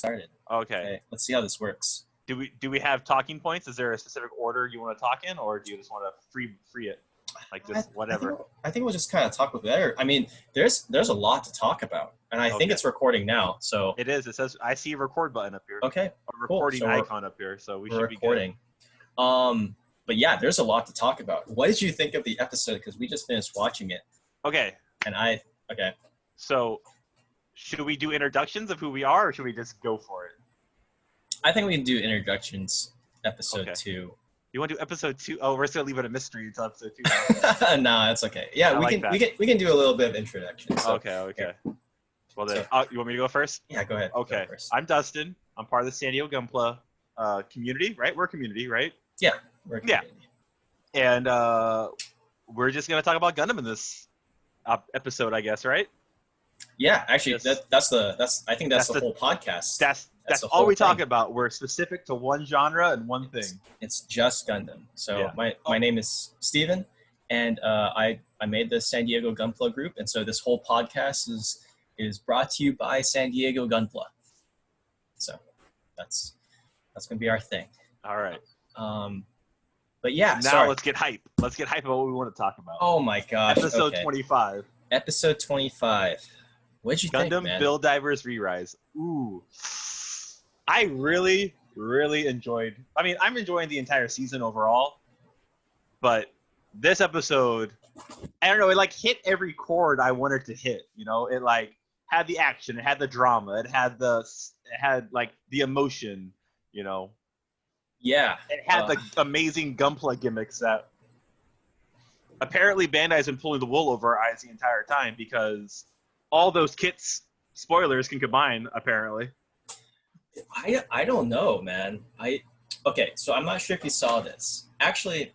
started. Okay. Let's see how this works. Do we have talking points? Is there a specific order you want to talk in, or do you just want to free it, like just whatever? I think we'll just kind of talk with there. I mean, there's a lot to talk about, and I think it's recording now. So it is. It says I see a record button up here. Okay. A recording icon up here. So we should be recording. But yeah, there's a lot to talk about. What did you think of the episode? Because we just finished watching it. Okay. And okay. So, should we do introductions of who we are, or should we just go for it? I think we can do introductions, episode 2. You want to do episode 2? Oh, we're just gonna leave it a mystery until episode 2. No, it's okay. Yeah, we can do a little bit of introduction. So, okay. Yeah. Well then, you want me to go first? Yeah, go ahead. Okay. Go first. I'm Dustin. I'm part of the San Diego Gunpla community, right? We're a community, right? Yeah, we're a community. And we're just gonna talk about Gundam in this episode, I guess, right? Yeah, actually, that's I think that's the whole podcast. That's all we talk about. We're specific to one genre and one thing. It's just Gundam. So my name is Steven, and I made the San Diego Gunpla group, and so this whole podcast is brought to you by San Diego Gunpla. So that's gonna be our thing. All right. But yeah, now let's get hype. Let's get hype about what we want to talk about. Oh my gosh. Episode 25. Episode 25. What'd you think, man? Gundam Build Divers Re-Rise. Ooh. I really, really enjoyed. I mean, I'm enjoying the entire season overall, but this episode, I don't know, it like hit every chord I wanted to hit. You know, it like had the action, it had the drama, it had like the emotion. You know. Yeah. It had the amazing Gunpla gimmicks that apparently Bandai's been pulling the wool over our eyes the entire time, because all those kits, spoilers, can combine, apparently. I don't know, man. Okay, so I'm not sure if you saw this. Actually,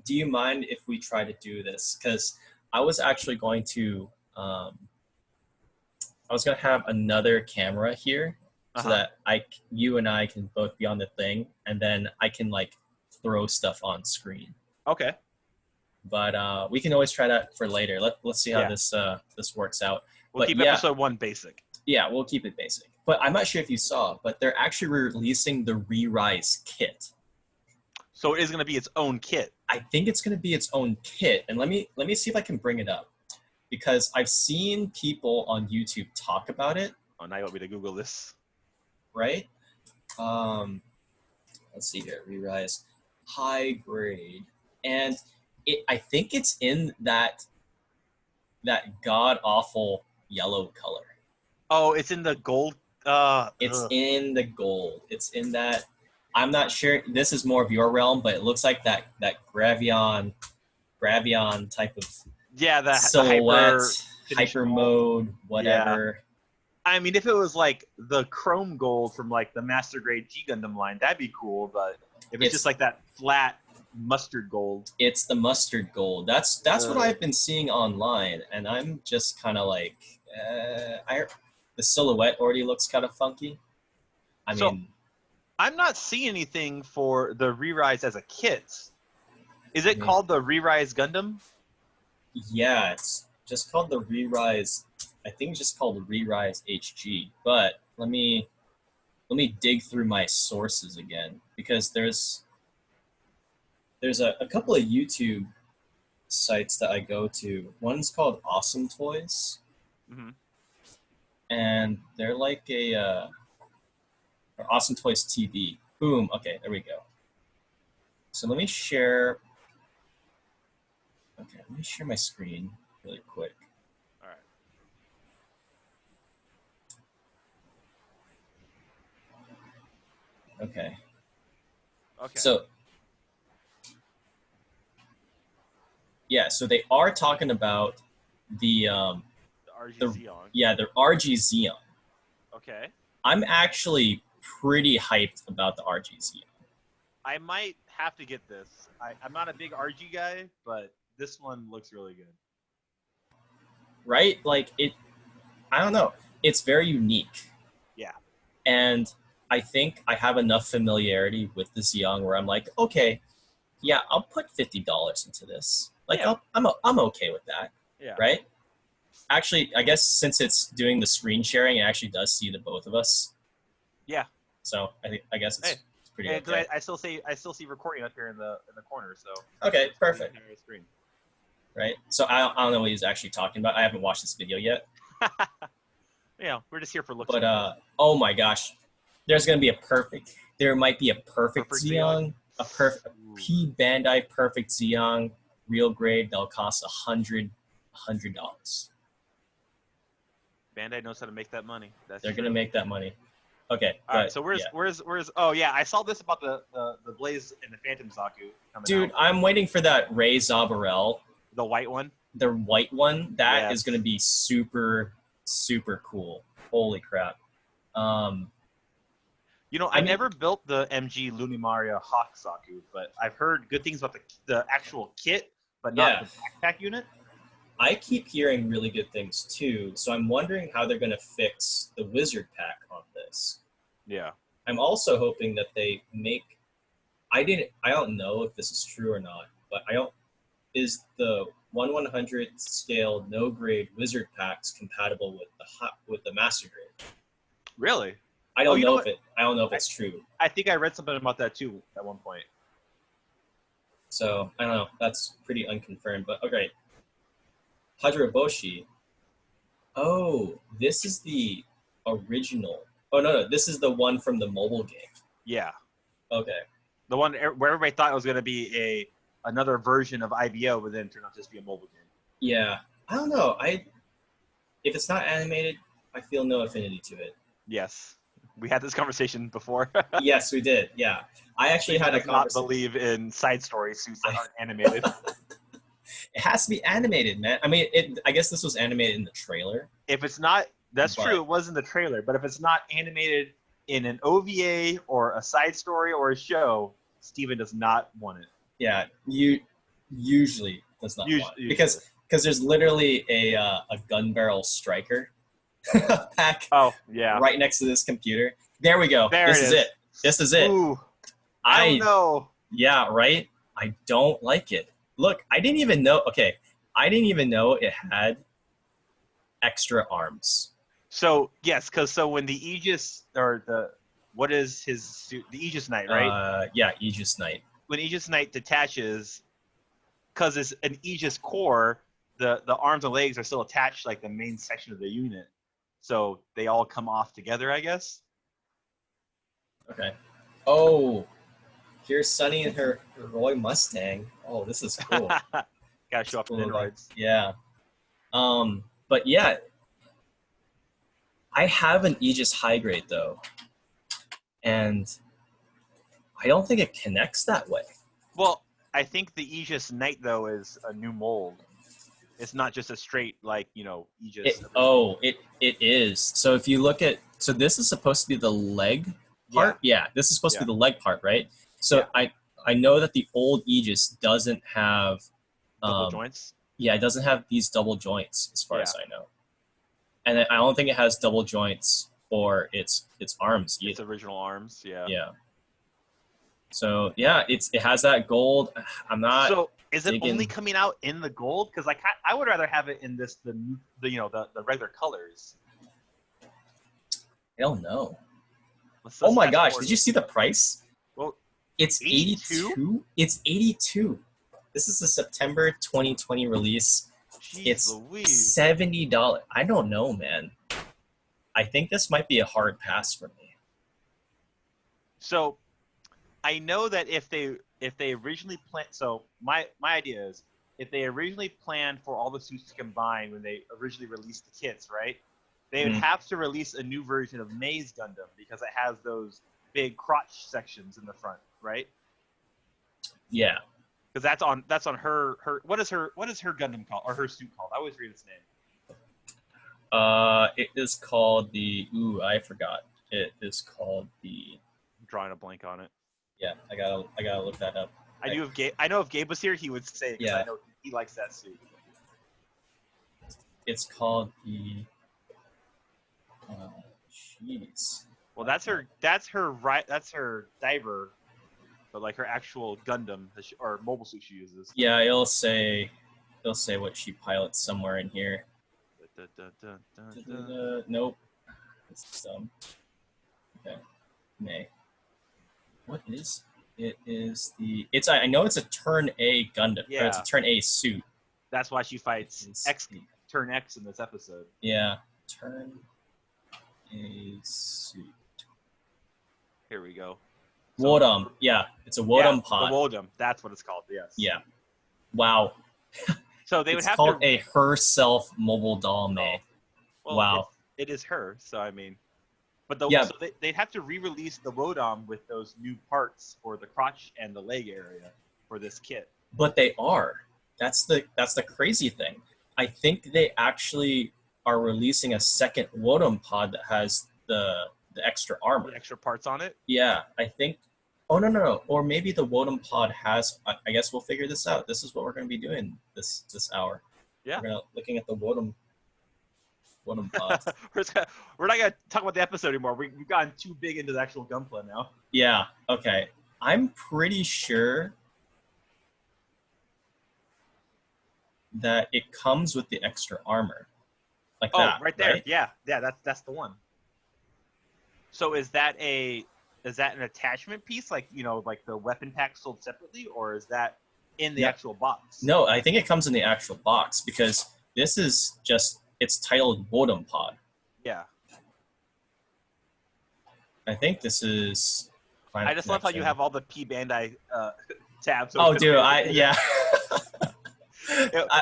do you mind if we try to do this? Because I was actually going to have another camera here, so that you and I can both be on the thing, and then I can like throw stuff on screen. Okay. But we can always try that for later. Let's see how this works out. We'll keep episode 1 basic. Yeah, we'll keep it basic. But I'm not sure if you saw, but they're actually releasing the Re-Rise kit. So it is going to be its own kit. I think it's going to be its own kit, and let me see if I can bring it up, because I've seen people on YouTube talk about it. Oh, now you want me to Google this? Right? Let's see here. Re-Rise high grade, and I think it's in that god awful yellow color. Oh, it's in the gold. It's in the gold. It's in that. I'm not sure. This is more of your realm, but it looks like that Gravion type of the silhouette, hyper mode, whatever. Yeah. I mean, if it was like the chrome gold from like the Master Grade G Gundam line, that'd be cool. But if it's just like that flat mustard gold, it's the mustard gold. That's what I've been seeing online, and I'm just kind of like, the silhouette already looks kind of funky. I mean, I'm not seeing anything for the Re-Rise as a kit. Is it called the Re-Rise Gundam? Yeah, it's just called the Re-Rise. I think it's just called Re-Rise HG. But let me dig through my sources again, because there's a couple of YouTube sites that I go to. One's called Awesome Toys. Mm-hmm. And they're like or Awesome Toys TV. Boom. Okay, there we go. So let me share my screen really quick. All right. Okay. Okay. So yeah, so they are talking about the RG Xeon. Yeah, the RG Xeon. Okay. I'm actually pretty hyped about the RG Xeon. I might have to get this. I'm not a big RG guy, but this one looks really good. Right? Like I don't know. It's very unique. Yeah. And I think I have enough familiarity with the Xeon where I'm like, okay, yeah, I'll put $50 into this. Like, yeah. I'm okay with that. Yeah. Right? Actually, I guess since it's doing the screen sharing, it actually does see the both of us. Yeah. So I guess Hey, it's pretty and okay. I still see recording up here in the corner, so Okay, for the perfect. entire screen. Right. So I don't know what he's actually talking about. I haven't watched this video yet. Yeah, we're just here for looks. But oh my gosh, there's gonna be a perfect. There might be a perfect Perfect Zeong, a perfect P Bandai perfect Zeong, real grade. That'll cost $100. Bandai knows how to make that money. That's They're true. gonna make that money. Okay, All right, but so yeah, where's? Oh yeah, I saw this about the Blaze and the Phantom Zaku coming dude, out. I'm waiting for that Ray Zabarel, The white one. the white one. That is Yes. gonna be super cool. Holy crap. Um, You know, I I mean, never built the MG Lunimaria Hawk Zaku, but I've heard good things about the actual kit, but not yeah, the backpack unit. I keep hearing really good things too. So I'm wondering how they're gonna fix the wizard pack on this. Yeah. I'm also hoping that they make. I don't know if this is true or not, but I don't. Is the 1/100 scale no grade wizard packs compatible with the master grade? Really? I Oh, don't you know know if what? it. I don't know if it's true. I think I read something about that too at one point. So I don't know. That's pretty unconfirmed. But okay, Hajiraboshi. Oh, this is the original. Oh no, this is the one from the mobile game. Yeah. Okay. The one where everybody thought it was going to be another version of IBO, but then it turned out to just be a mobile game. Yeah. I don't know. If it's not animated, I feel no affinity to it. Yes. We had this conversation before. Yes, we did. Yeah. I actually had a does not conversation. believe in side story suits that aren't animated. It has to be animated, man. I mean, I guess this was animated in the trailer. If it's not, that's But- true. It was in the trailer, but if it's not animated in an OVA or a side story or a show, Steven does not want it. Yeah, you usually does not want it. Usually. Because there's literally a gun barrel striker pack Oh yeah. right next to this computer. There we go. There This it is is. it. This is it. Ooh, I don't know. Yeah, right? I don't like it. Look, I didn't even know. Okay, I didn't even know it had extra arms. So yes, because when the Aegis or what is his suit? The Aegis Knight, right? Yeah, Aegis Knight. When Aegis Knight detaches, because it's an Aegis core, the arms and legs are still attached like the main section of the unit, so they all come off together, I guess. Okay. Oh, here's Sunny and her Roy Mustang. Oh, this is cool. Gotta show off the androids. Yeah. But yeah, I have an Aegis high grade though, and I don't think it connects that way. Well, I think the Aegis Knight though is a new mold. It's not just a straight Aegis. It is. So if you look at, so this is supposed to be the leg part. Yeah, this is supposed to be the leg part, right? So I know that the old Aegis doesn't have double joints. Yeah, it doesn't have these double joints as far as I know, and I don't think it has double joints for its arms either. Its original arms. Yeah. Yeah. So yeah, it has that gold. I'm not. So is it digging. only coming out in the gold? Because I would rather have it in the regular colors. Hell no. Oh my gosh! Did you see the price? Well, it's 82. It's 82. This is the September 2020 release. Jeez it's Louise. $70. I don't know, man. I think this might be a hard pass for me. So, I know that if they originally planned, so my idea is if they originally planned for all the suits to combine when they originally released the kits, right? They would have to release a new version of May's Gundam because it has those big crotch sections in the front, right? Yeah. Because that's on her what is her Gundam called or her suit called? I always read its name. It is called the I forgot. It is called the. I'm drawing a blank on it. Yeah, I gotta look that up. I know if Gabe was here, he would say it because I know he likes that suit. It's called the. Jeez. Well, that's her diver, but like her actual Gundam or mobile suit she uses. Yeah, it'll say what she pilots somewhere in here. Nope. It's dumb. Okay. May. What is it? Is the it's I know it's a turn A Gundam. Or it's a Yeah. turn A suit. That's why she fights Is X the- turn X in this episode. Yeah, turn A suit. Here we go. Wodum. Yeah, it's a Wodum pod. The Wodum. That's what it's called. Yes. Yeah. Wow. So they would It's have called to. a herself mobile doll May. Well, Wow. it is her. So I mean, but Yeah. so they'd have to re-release the Wodom with those new parts for the crotch and the leg area for this kit. But they are. That's the crazy thing. I think they actually are releasing a second Wodum pod that has the extra armor. The extra parts on it. Yeah, I think. Oh no! Or maybe the Wodum pod has. I guess we'll figure this out. This is what we're going to be doing this hour. Yeah. We're looking at the Wodum pod. We're not gonna talk about the episode anymore. We've gotten too big into the actual Gunpla now. Yeah. Okay. I'm pretty sure that it comes with the extra armor, like that. Right there. Right? Yeah. That's the one. So is that an attachment piece, like like the weapon pack sold separately, or is that in the actual box? No, I think it comes in the actual box because this is just it's titled Wodum Pod. Yeah. I think this is. I just love how you have all the P Bandai tabs. Oh, dude! Yeah.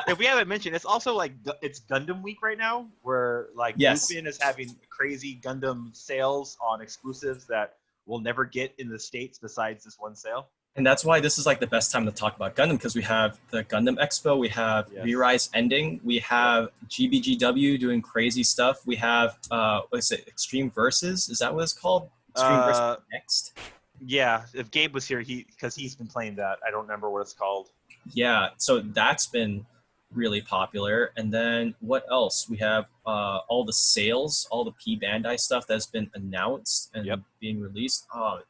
If we haven't mentioned, it's also like it's Gundam week right now, where like Dustin is having crazy Gundam sales on exclusives that we'll never get in the States besides this one sale. And that's why this is like the best time to talk about Gundam, because we have the Gundam Expo, we have Re-Rise ending, we have GBGW doing crazy stuff, we have what is it, Extreme Versus? Is that what it's called? Extreme Versus Next? Yeah, if Gabe was here, because he's been playing that. I don't remember what it's called. Yeah, so that's been really popular. And then what else? We have all the sales, all the P Bandai stuff that's been announced and being released. Oh,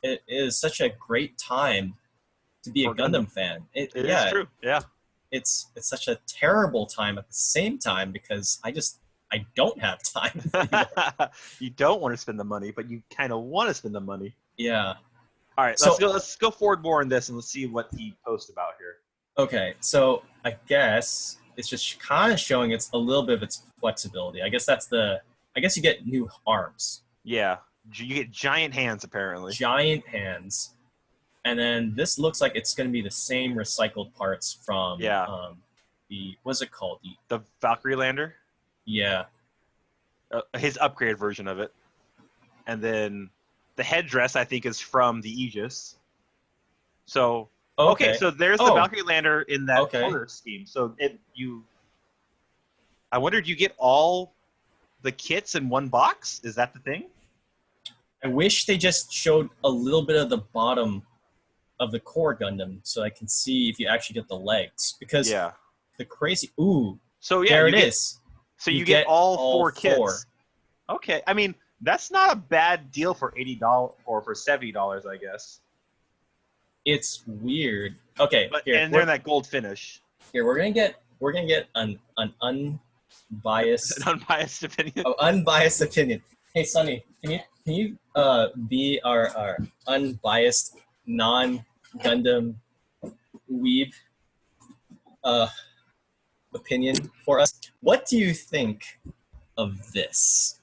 it is such a great time to be a Gundam fan. It is true. Yeah, it's such a terrible time at the same time because I don't have time anymore. You don't want to spend the money, but you kind of want to spend the money. Yeah. All right, let's go forward more in this and let's see what he posts about here. Okay, so I guess it's just kind of showing it's a little bit of its flexibility. I guess you get new arms. Yeah, you get giant hands apparently. Giant hands. And then this looks like it's going to be the same recycled parts from the what's it called? The Valkyrie Lander? Yeah. His upgraded version of it. And then the headdress, I think, is from the Aegis. So, okay so there's the Valkyrie Lander in that color scheme. So I wonder, do you get all the kits in one box? Is that the thing? I wish they just showed a little bit of the bottom of the core Gundam so I can see if you actually get the legs. Because the crazy... Ooh, so there it is. So you get all four kits. Okay, I mean, that's not a bad deal for $80 or for $70, I guess. It's weird. Okay, but they're in that gold finish. Here, we're gonna get an unbiased opinion. Oh, unbiased opinion. Hey, Sunny, can you be our unbiased non-Gundam weeb opinion for us? What do you think of this?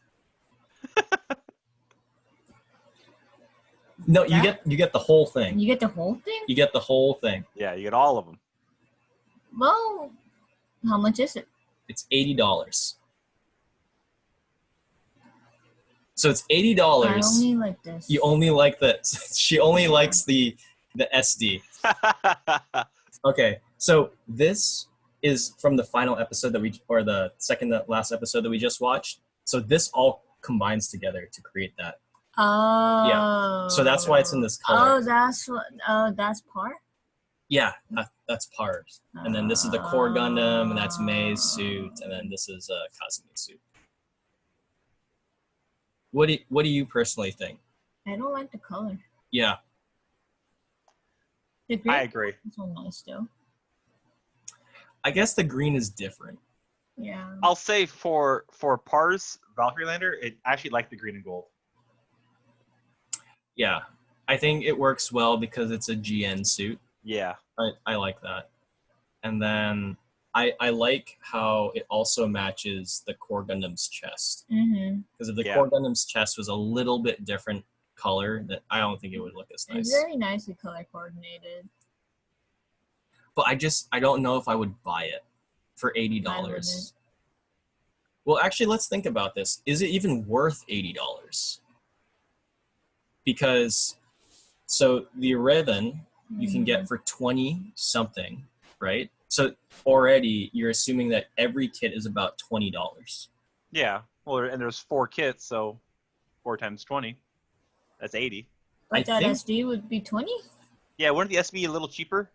No, you get the whole thing. You get the whole thing? You get the whole thing. Yeah, you get all of them. Well, how much is it? It's $80. So it's $80. I only like this. You only like this. She only likes the SD. Okay, so this is from the final episode or the second to last episode that we just watched. So this all combines together to create that. Oh. Yeah. So that's why it's in this color. That's part? Yeah, that's part. And then this is the core Gundam, and that's Mei's suit, and then this is Kazumi's suit. What do you personally think? I don't like the color. Yeah. The green I agree. is so nice though. I guess the green is different. Yeah. I'll say for Par's Valkyrie Lander, I actually like the green and gold. Yeah, I think it works well because it's a GN suit. Yeah. I like that. And then I like how it also matches the Core Gundam's chest. Mm-hmm. Because if the Yeah. Core Gundam's chest was a little bit different color, that I don't think it would look as It's nice. very nicely color coordinated. But I don't know if I would buy it for I $80. wouldn't. Well, actually, let's think about this. Is it even worth $80? Because so the Raven you can get for 20 something, right? So already you're assuming that every kit is about $20. Yeah. Well, and there's 4 kits, so 4 times 20. That's 80. But I that think- SD would be 20? Yeah, wouldn't the SB a little cheaper?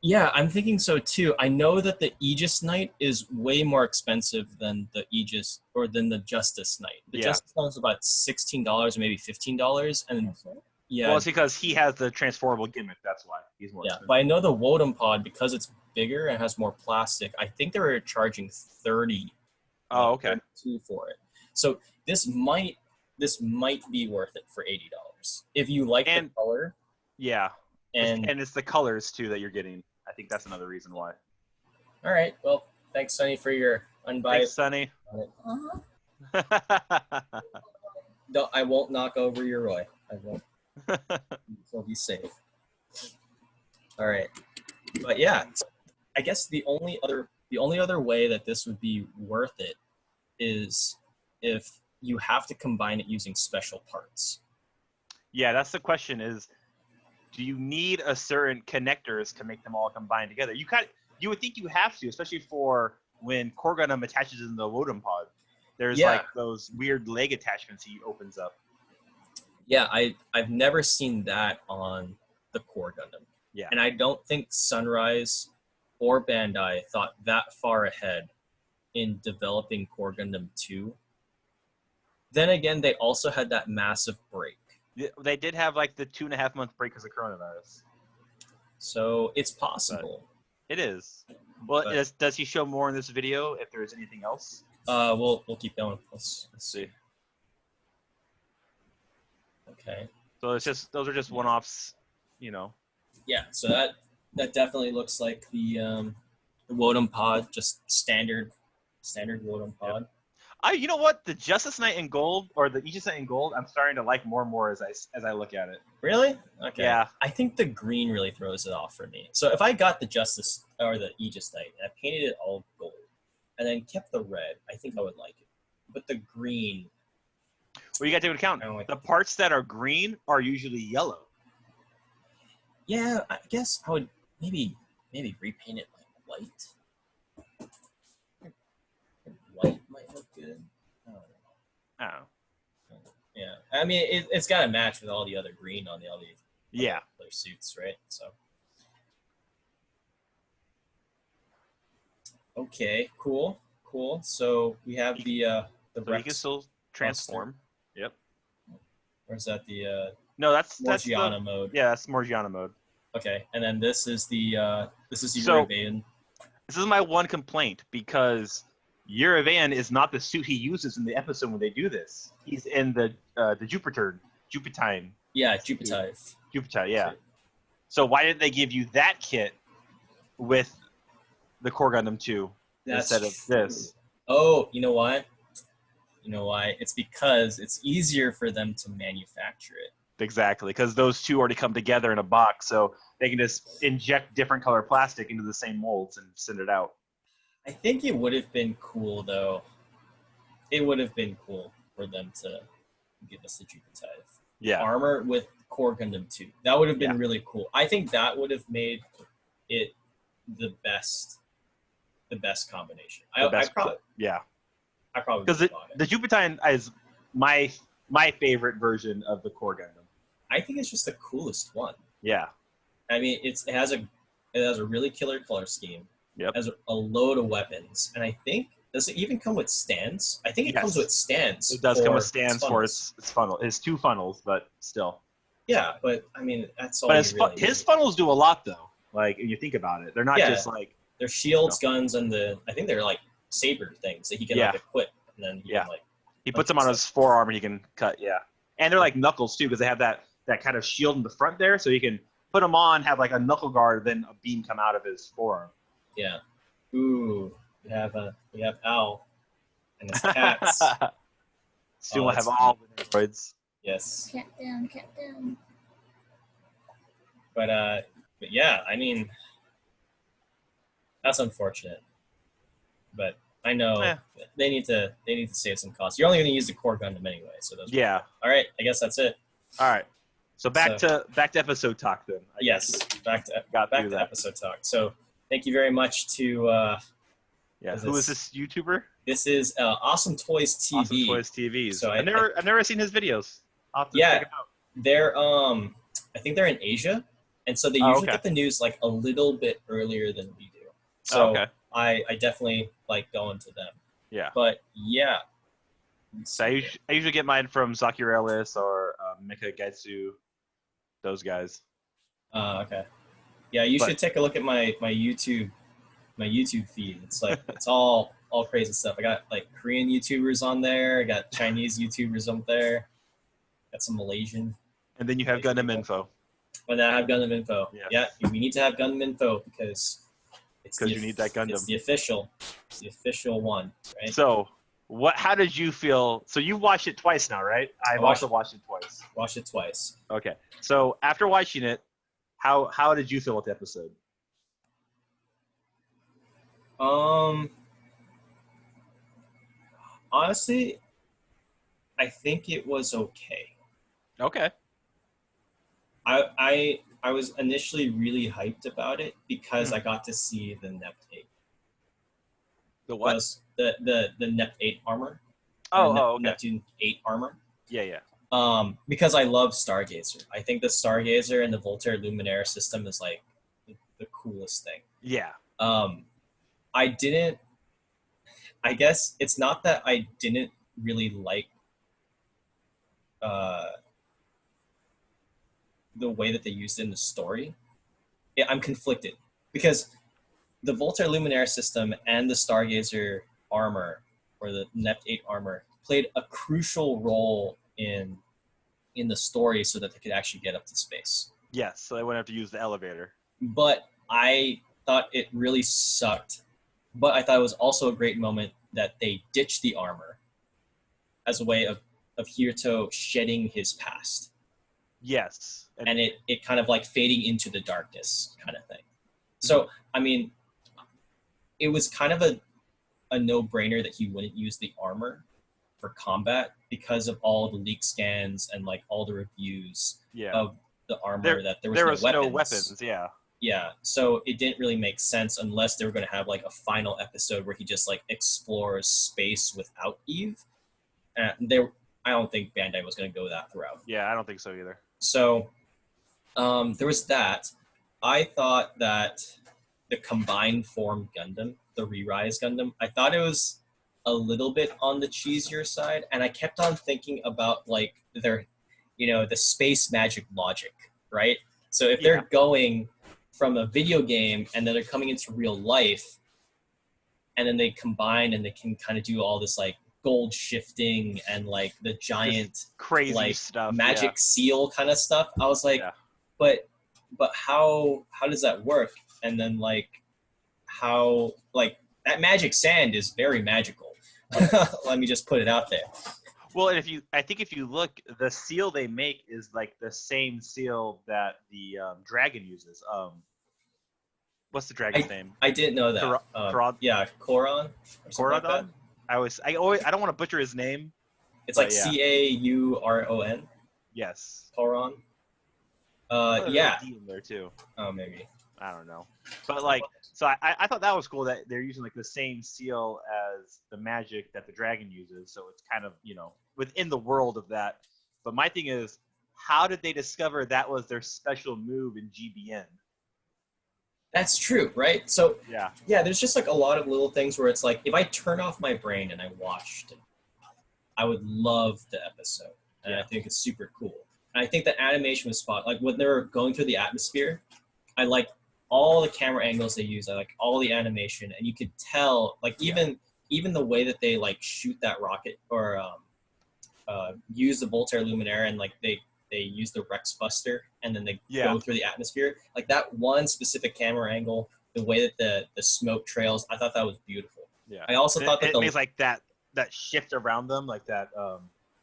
Yeah, I'm thinking so too. I know that the Aegis Knight is way more expensive than the Aegis or than the Justice Knight. The Yeah. Justice Knight is about $16 or maybe $15, and That's it. yeah, Well, it's because he has the transformable gimmick. That's why he's more yeah. expensive. But I know the Woden Pod, because it's bigger and has more plastic. I think they were charging 30. Oh, okay. 32 for it. So this might be worth it for $80 if you like the And- color. Yeah. And And it's the colors, too, that you're getting. I think that's another reason why. all right, well, thanks, Sonny, for your Thanks, unbiased. Sonny. Uh-huh. No, I won't knock over your Roy. I won't. He'll be safe. All right, but yeah, I guess the only other way that this would be worth it is if you have to combine it using special parts. Yeah, that's the question is, do you need a certain connectors to make them all combine together? You would think you have to, especially for when Core Gundam attaches in the Woden Pod. There's Yeah. like those weird leg attachments he opens up. Yeah, I've never seen that on the Core Gundam. Yeah. And I don't think Sunrise or Bandai thought that far ahead in developing Core Gundam 2. Then again, they also had that massive break. They did have like the 2.5-month break because of coronavirus. So it's possible. It is. Well, But- does he show more in this video if there's anything else? We'll keep going. Let's see. Okay. So it's just those are just one-offs, you know. Yeah, so that definitely looks like the Woden Pod, just standard Woden Pod. You know what? The Justice Knight in gold or the Aegis Knight in gold, I'm starting to like more and more as I look at it. Really? Okay. Yeah. I think the green really throws it off for me. So if I got the Justice or the Aegis Knight and I painted it all gold and then kept the red, I think I would like it. But the green, Well, you got to take into account I don't like the parts that are green are usually yellow. yeah, I guess I would maybe repaint it like white. White might look good. I don't know. I don't know. Yeah, I mean it's got to match with all the other green on all the Yeah. other suits, right? So okay, cool. So we have the So you can Rex. still transform. Yep. Or is that the No, that's Morgiana mode? yeah, that's Morgiana mode. Okay, and then this is the So- Uravan. This is my one complaint because Uravan is not the suit he uses in the episode when they do this. He's in the Jupitine. Yeah, Jupiter. Jupiter, yeah. So why didn't they give you that kit with the Core Gundam 2 instead of this? Oh, you know why? It's because it's easier for them to manufacture it. Exactly, because those two already come together in a box, so they can just inject different color plastic into the same molds and send it out. I think it would have been cool, though. It would have been cool for them to give us the Jupiter Yeah, armor with Core Gundam 2. That would have been Yeah. really cool. I think that would have made it the best combination. the best. I probably Because would've bought it. the Jupitine is my favorite version of the Core Gundam. I think it's just the coolest one. Yeah, I mean, it has a really killer color scheme. Yep. It has a load of weapons, and I think does it even come with stands? I think it comes Yes. with stands. it does come for with stands for funnels. its funnel. It's 2 funnels, but still. Yeah, but I mean that's all. But you really his need. funnels do a lot though. Like when you think about it, they're not Yeah. just like They're shields, guns, and I think they're like saber things that he can Yeah. like equip, and then he Yeah. can like. he puts them on his forearm and he can cut. Yeah, and they're like knuckles too because they have that that kind of shield in the front there, so you can put him on, have like a knuckle guard, then a beam come out of his forearm. Yeah. Ooh, we have Al and his cats. Soon Oh, we'll have that's all the androids. Yes. Cat down, cat down. But yeah, I mean, that's unfortunate. But I know they need to save some costs. You're only going to use the core Gundam anyway, so those. Yeah. All right, I guess that's it. All right. So back to episode talk then. Yes, back to episode talk. So thank you very much to. Who is this YouTuber? This is Awesome Toys TV. Awesome Toys TV. So I've never seen his videos. I'll have to check it out. They're I think they're in Asia, and so they usually get the news like a little bit earlier than we do. So I definitely like going to them. Yeah. But yeah. So I usually get mine from Zakirelis or Mika Getsu, those guys. Okay. Yeah, you should take a look at my YouTube feed. It's like it's all crazy stuff. I got like Korean YouTubers on there. I got Chinese YouTubers up there. Got some Malaysian. And then you have Gundam info. And then I have Gundam info. Yes. Yeah, we need to have Gundam info because you need that Gundam. It's the official one, right? So how did you feel? So you watched it twice now, right? I've also watched it twice. Watched it twice. Okay. So after watching it, how did you feel with the episode? Honestly, I think it was okay. Okay. I was initially really hyped about it because I got to see the Nept 8. The what? The Nept 8 armor. Okay. Neptune 8 armor. Yeah. Because I love Stargazer. I think the Stargazer and the Voltaire Luminaire system is like the coolest thing. Yeah. I guess it's not that I didn't really like the way that they used it in the story. Yeah, I'm conflicted because the Voltaire Luminaire system and the Stargazer armor, or the Nept 8 armor, played a crucial role in the story so that they could actually get up to space. Yes, so they wouldn't have to use the elevator. But I thought it really sucked. But I thought it was also a great moment that they ditched the armor as a way of Hirto shedding his past. Yes. And it kind of like fading into the darkness kind of thing. So, I mean, it was kind of a no-brainer that he wouldn't use the armor for combat because of all the leak scans and like all the reviews of the armor that there was no weapons. Yeah, so it didn't really make sense unless they were going to have like a final episode where he just like explores space without Eve. And I don't think Bandai was going to go that throughout. Yeah, I don't think so either. So there was that. I thought that the combined form Gundam, the Re-Rise Gundam, I thought it was a little bit on the cheesier side, and I kept on thinking about like their, the space magic logic, right? So if they're going from a video game and then they're coming into real life, and then they combine and they can kind of do all this like gold shifting and like the giant just crazy like stuff, magic seal kind of stuff. I was like, but how does that work? And then like how like that magic sand is very magical. Let me just put it out there. Well, and I think if you look, the seal they make is like the same seal that the dragon uses. What's the dragon's name? I didn't know that. Yeah, Koron. Korodon. Like I don't want to butcher his name. It's like Cauron. Yes. Koron. Yeah. D in there too. Oh, maybe. I don't know, but like, so I thought that was cool that they're using like the same seal as the magic that the dragon uses, so it's kind of within the world of that. But my thing is, how did they discover that was their special move in GBN? That's true, right? So yeah, there's just like a lot of little things where it's like if I turn off my brain and I watched it, I would love the episode, and I think it's super cool. And I think the animation was spot. Like when they're going through the atmosphere, I like all the camera angles they use. I like all the animation, and you could tell, like even the way that they like shoot that rocket or use the Voltaire Luminaire, and like they they use the Rex Buster and then they Yeah. go through the atmosphere. Like that one specific camera angle, the way that the smoke trails, I thought that was beautiful. Yeah. I also thought that it makes like that shift around them, like that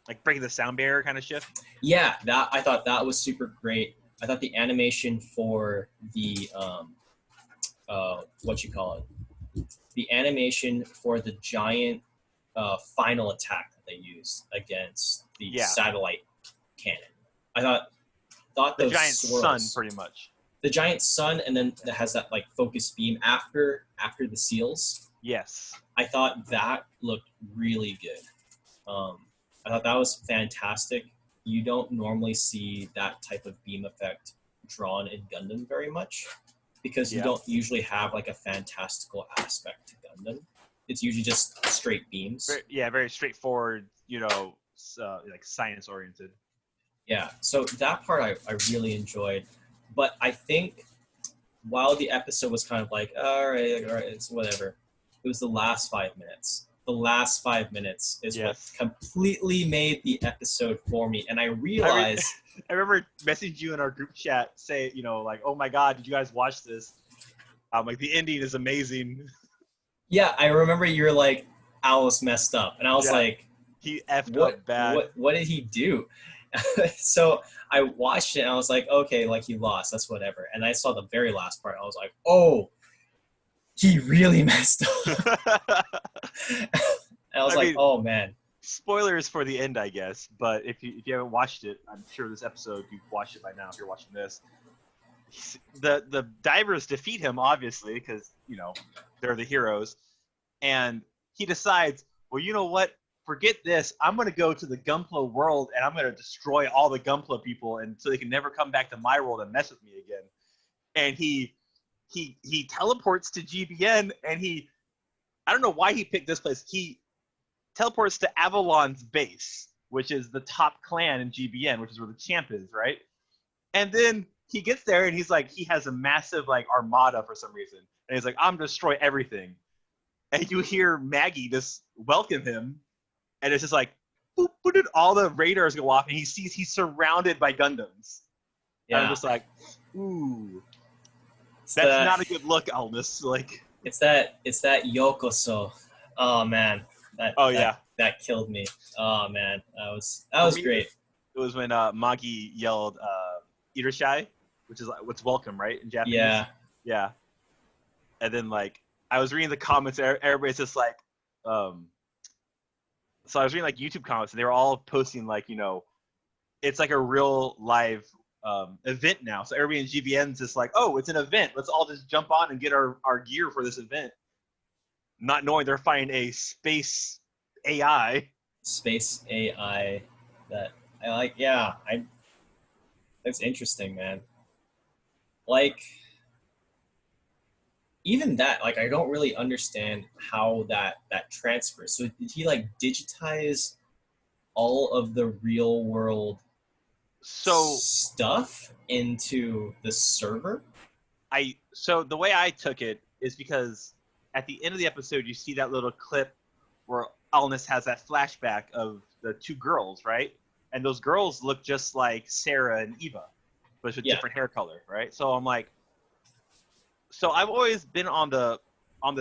like breaking the sound barrier kind of shift. Yeah, that I thought that was super great. I thought the animation for the what you call it, the animation for the giant final attack that they used against the satellite cannon. I thought the those giant swirls, sun, pretty much. The giant sun, and then it has that like focus beam after the seals. Yes. I thought that looked really good. I thought that was fantastic. You don't normally see that type of beam effect drawn in Gundam very much because you don't usually have like a fantastical aspect to Gundam. It's usually just straight beams. Very straightforward, like science oriented. Yeah, so that part I really enjoyed. But I think while the episode was kind of like, all right, it's whatever, it was the last 5 minutes. The last 5 minutes is what completely made the episode for me. And I realized... I remember messaging you in our group chat, say, like, oh my God, did you guys watch this? Like, the ending is amazing. Yeah, I remember you were like, Alice messed up. And I was like... He effed up bad. What did he do? So I watched it and I was like, okay, like he lost. That's whatever. And I saw the very last part. I was like, oh... he really messed up. I was like, oh man. Spoilers for the end, I guess. But if you haven't watched it, I'm sure this episode you've watched it by now. If you're watching this, the divers defeat him obviously because they're the heroes, and he decides, well, you know what? Forget this. I'm gonna go to the Gunpla world and I'm gonna destroy all the Gunpla people, and so they can never come back to my world and mess with me again. And he teleports to GBN, and I don't know why he picked this place. He teleports to Avalon's base, which is the top clan in GBN, which is where the champ is, right? And then he gets there, and he's like, he has a massive like armada for some reason, and he's like, I'm gonna destroy everything. And you hear Maggie just welcome him, and it's just like, boop, boop, all the radars go off, and he sees he's surrounded by Gundams. Yeah. And I'm just like, ooh. That's not a good look, Alnus. Like it's that Yokoso. Oh man. That killed me. Oh man. That was great. It was when Magi yelled Irashai, which is like what's welcome, right? In Japanese. Yeah. Yeah. And then I was reading the comments, everybody's just like so I was reading like YouTube comments, and they were all posting it's like a real live event now. So everybody in GBN's just like, oh, it's an event. Let's all just jump on and get our gear for this event. Not knowing they're fighting a space AI. Space AI that I like. That's interesting, man. Like, even that, I don't really understand how that transfers. So did he digitize all of the real world stuff into the server? So the way I took it is because at the end of the episode you see that little clip where Alnus has that flashback of the two girls, right? And those girls look just like Sarah and Eva, but with different hair color, right? So I'm like, so I've always been on the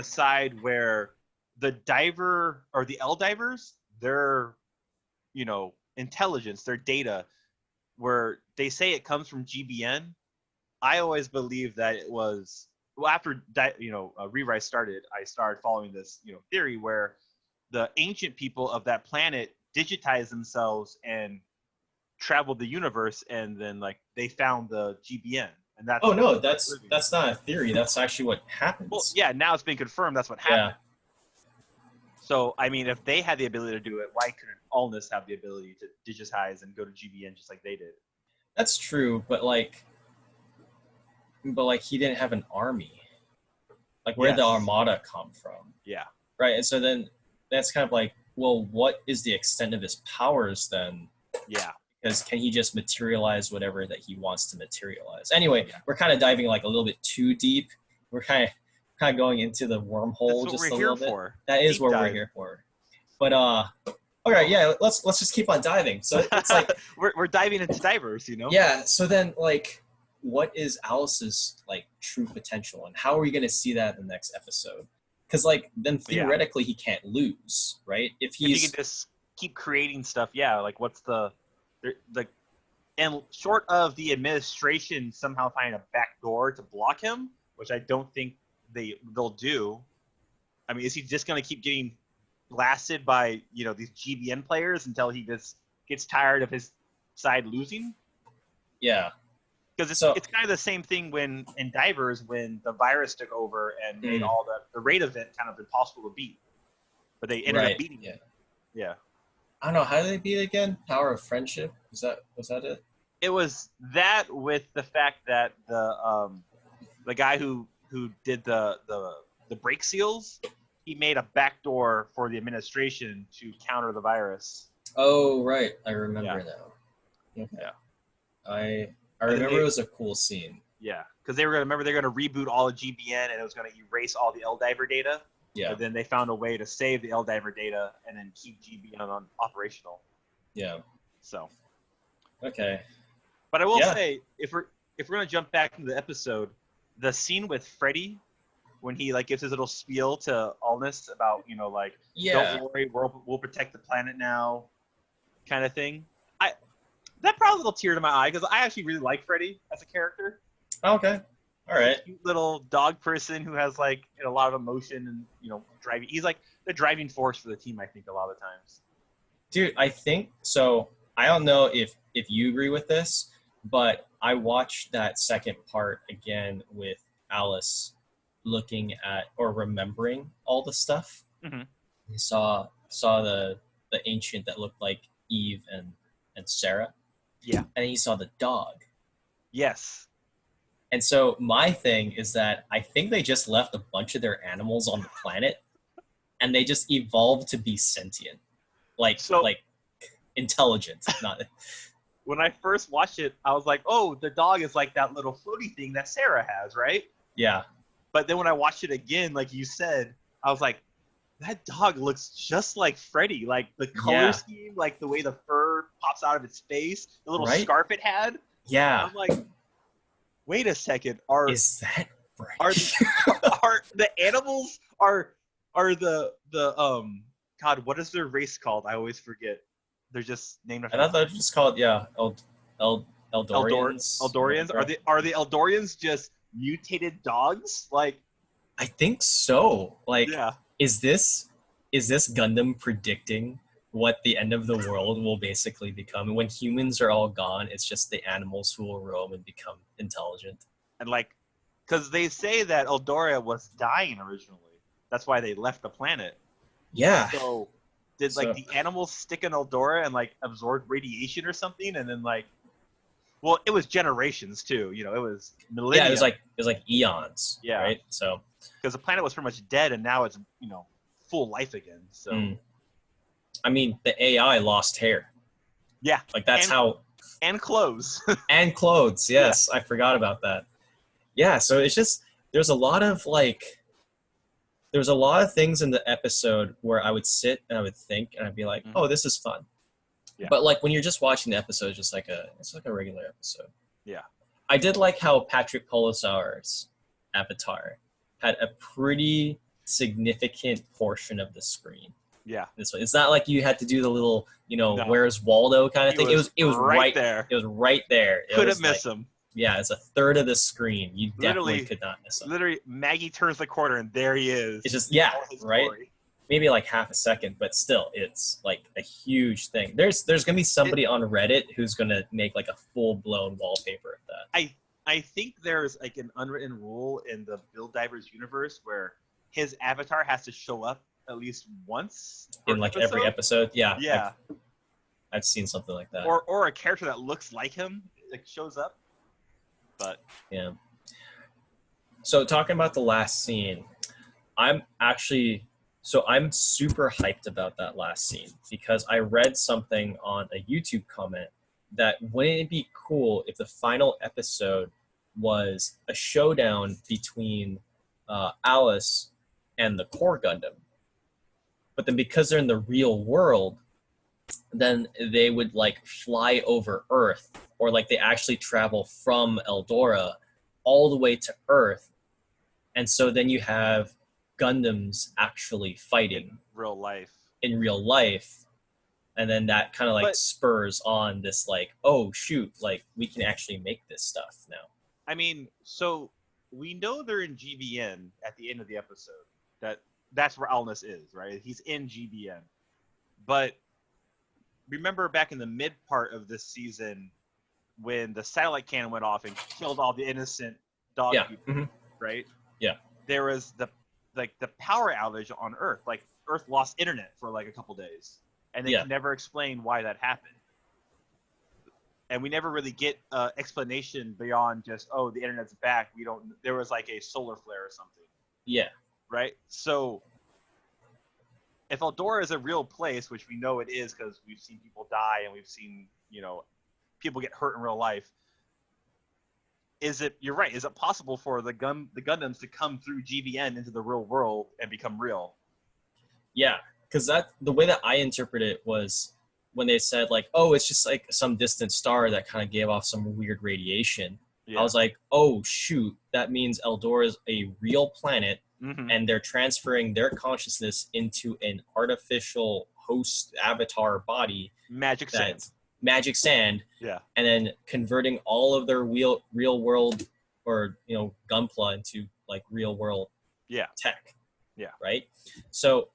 side where the diver or the L divers, their intelligence, their data, where they say it comes from GBN, I always believe that it was after Rewrite started. I started following this theory where the ancient people of that planet digitized themselves and traveled the universe, and then they found the GBN, and that's that's not a theory. That's actually what happens. Well, yeah, now it's been confirmed. That's what happened. Yeah. So, I mean, if they had the ability to do it, why couldn't Alnus have the ability to digitize and go to GBN just like they did? That's true, but he didn't have an army. Where did the armada come from? Yeah. Right, and so then that's kind of well, what is the extent of his powers then? Yeah. Because can he just materialize whatever that he wants to materialize? Anyway, we're kind of diving a little bit too deep. We're kind of going into the wormhole just a little bit. That is what we're here for. But Okay, yeah, let's just keep on diving. So it's like, we're diving into divers, you know? yeah. So then, like, what is Alice's like true potential, and how are we going to see that in the next episode? Because like, then theoretically he can't lose, right? If If he he's can just keep creating stuff, yeah. Like, what's the and short of the administration somehow finding a back door to block him, which I don't think they'll do. I mean, is he just going to keep getting blasted by these GBN players until he just gets tired of his side losing? yeah. Because So- it's kind of the same thing when in divers when the virus took over and made all the raid event kind of impossible to beat, but they ended up beating it. Yeah. I don't know, how did they beat it again? Power of friendship? Was that it? It was that with the fact that the guy who did the brake seals, he made a backdoor for the administration to counter the virus. Oh right, I remember Yeah. now. Okay. Yeah. I remember it was a cool scene. Yeah, because they're going to reboot all of GBN and it was going to erase all the L-Diver data. Yeah. But then they found a way to save the L-Diver data and then keep GBN on operational. Yeah. So. Okay. But I will say, if we're going to jump back into the episode, the scene with Freddy, when he like gives his little spiel to Allness about don't worry, we'll protect the planet now, kind of thing. That brought a little tear to my eye because I actually really like Freddy as a character. Okay. All right. Cute little dog person who has like a lot of emotion and driving. He's like the driving force for the team. I think a lot of the times. Dude, I think so. I don't know if you agree with this, but I watched that second part again with Alice looking at or remembering all the stuff. Mm-hmm. He saw the ancient that looked like Eve and Sarah. Yeah. And he saw the dog. Yes. And so my thing is that I think they just left a bunch of their animals on the planet and they just evolved to be sentient. Like intelligent, not when I first watched it, I was like, oh, the dog is like that little floaty thing that Sarah has, right? Yeah. But then when I watched it again, like you said, I was like, that dog looks just like Freddy. Like the color scheme, like the way the fur pops out of its face, the little scarf it had. Yeah. I'm like, wait a second. Is that right? Are the animals are the God, what is their race called? I always forget. They're just named after. I thought they were just called Eldorians. Eldorians. Are the Eldorians just mutated dogs? Like, I think so. Like, yeah. Is this Gundam predicting what the end of the world will basically become? When humans are all gone, it's just the animals who will roam and become intelligent. And like, because they say that Eldoria was dying originally. That's why they left the planet. Yeah. So did the animals stick in Eldora and like absorb radiation or something, and then like, well, it was generations too. It was millennia. Yeah, it was like eons. Yeah. Right. So because the planet was pretty much dead, and now it's full life again. So. I mean, the AI lost hair. Yeah. Like that's and clothes. And clothes. Yes, yeah. I forgot about that. Yeah. So it's just there's a lot of things in the episode where I would sit and I would think and I'd be like, oh, this is fun. Yeah. But like when you're just watching the episode, it's like a regular episode. Yeah. I did like how Patrick Polisar's avatar had a pretty significant portion of the screen. Yeah. This way. It's not like you had to do the little, where's Waldo kind of thing. It was right there. It was right there. Couldn't miss him. Yeah, it's a third of the screen. You definitely could not miss him. Literally, Maggie turns the corner and there he is. It's just right. Glory. Maybe like half a second, but still, it's like a huge thing. There's gonna be somebody on Reddit who's gonna make like a full blown wallpaper of that. I think there's like an unwritten rule in the Build Divers universe where his avatar has to show up at least once in like every episode. Yeah. Yeah. I've seen something like that. Or a character that looks like him like shows up. But yeah. So talking about the last scene, I'm super hyped about that last scene because I read something on a YouTube comment that wouldn't it be cool if the final episode was a showdown between Alice and the core Gundam, but then because they're in the real world, then they would like fly over Earth, or like they actually travel from Eldora all the way to Earth, and so then you have Gundams actually fighting Real life. in real life, and then that kind of like But- spurs on this like, oh shoot, like we can actually make this stuff now. I mean, so we know they're in GBN at the end of the episode. That's where Alnus is, right? He's in GBN. But remember back in the mid part of this season when the satellite cannon went off and killed all the innocent dog Yeah. people, Mhm. right? Yeah. There was the power outage on Earth. Like Earth lost internet for like a couple days, and they Yeah. can never explain why that happened. And we never really get explanation beyond just, oh, the internet's back. We don't. There was like a solar flare or something, Yeah. right? So if Eldora is a real place, which we know it is because we've seen people die and we've seen, people get hurt in real life. You're right. Is it possible for the Gundams to come through GBN into the real world and become real? Yeah, because the way that I interpret it was when they said like, oh, it's just like some distant star that kind of gave off some weird radiation. Yeah. I was like, oh shoot, that means Eldora is a real planet, Mhm. and they're transferring their consciousness into an artificial host avatar body, Magic sand. that's magic sand, Yeah. and then converting all of their real world, or Gunpla, into like real world Yeah. tech. Yeah. Right. So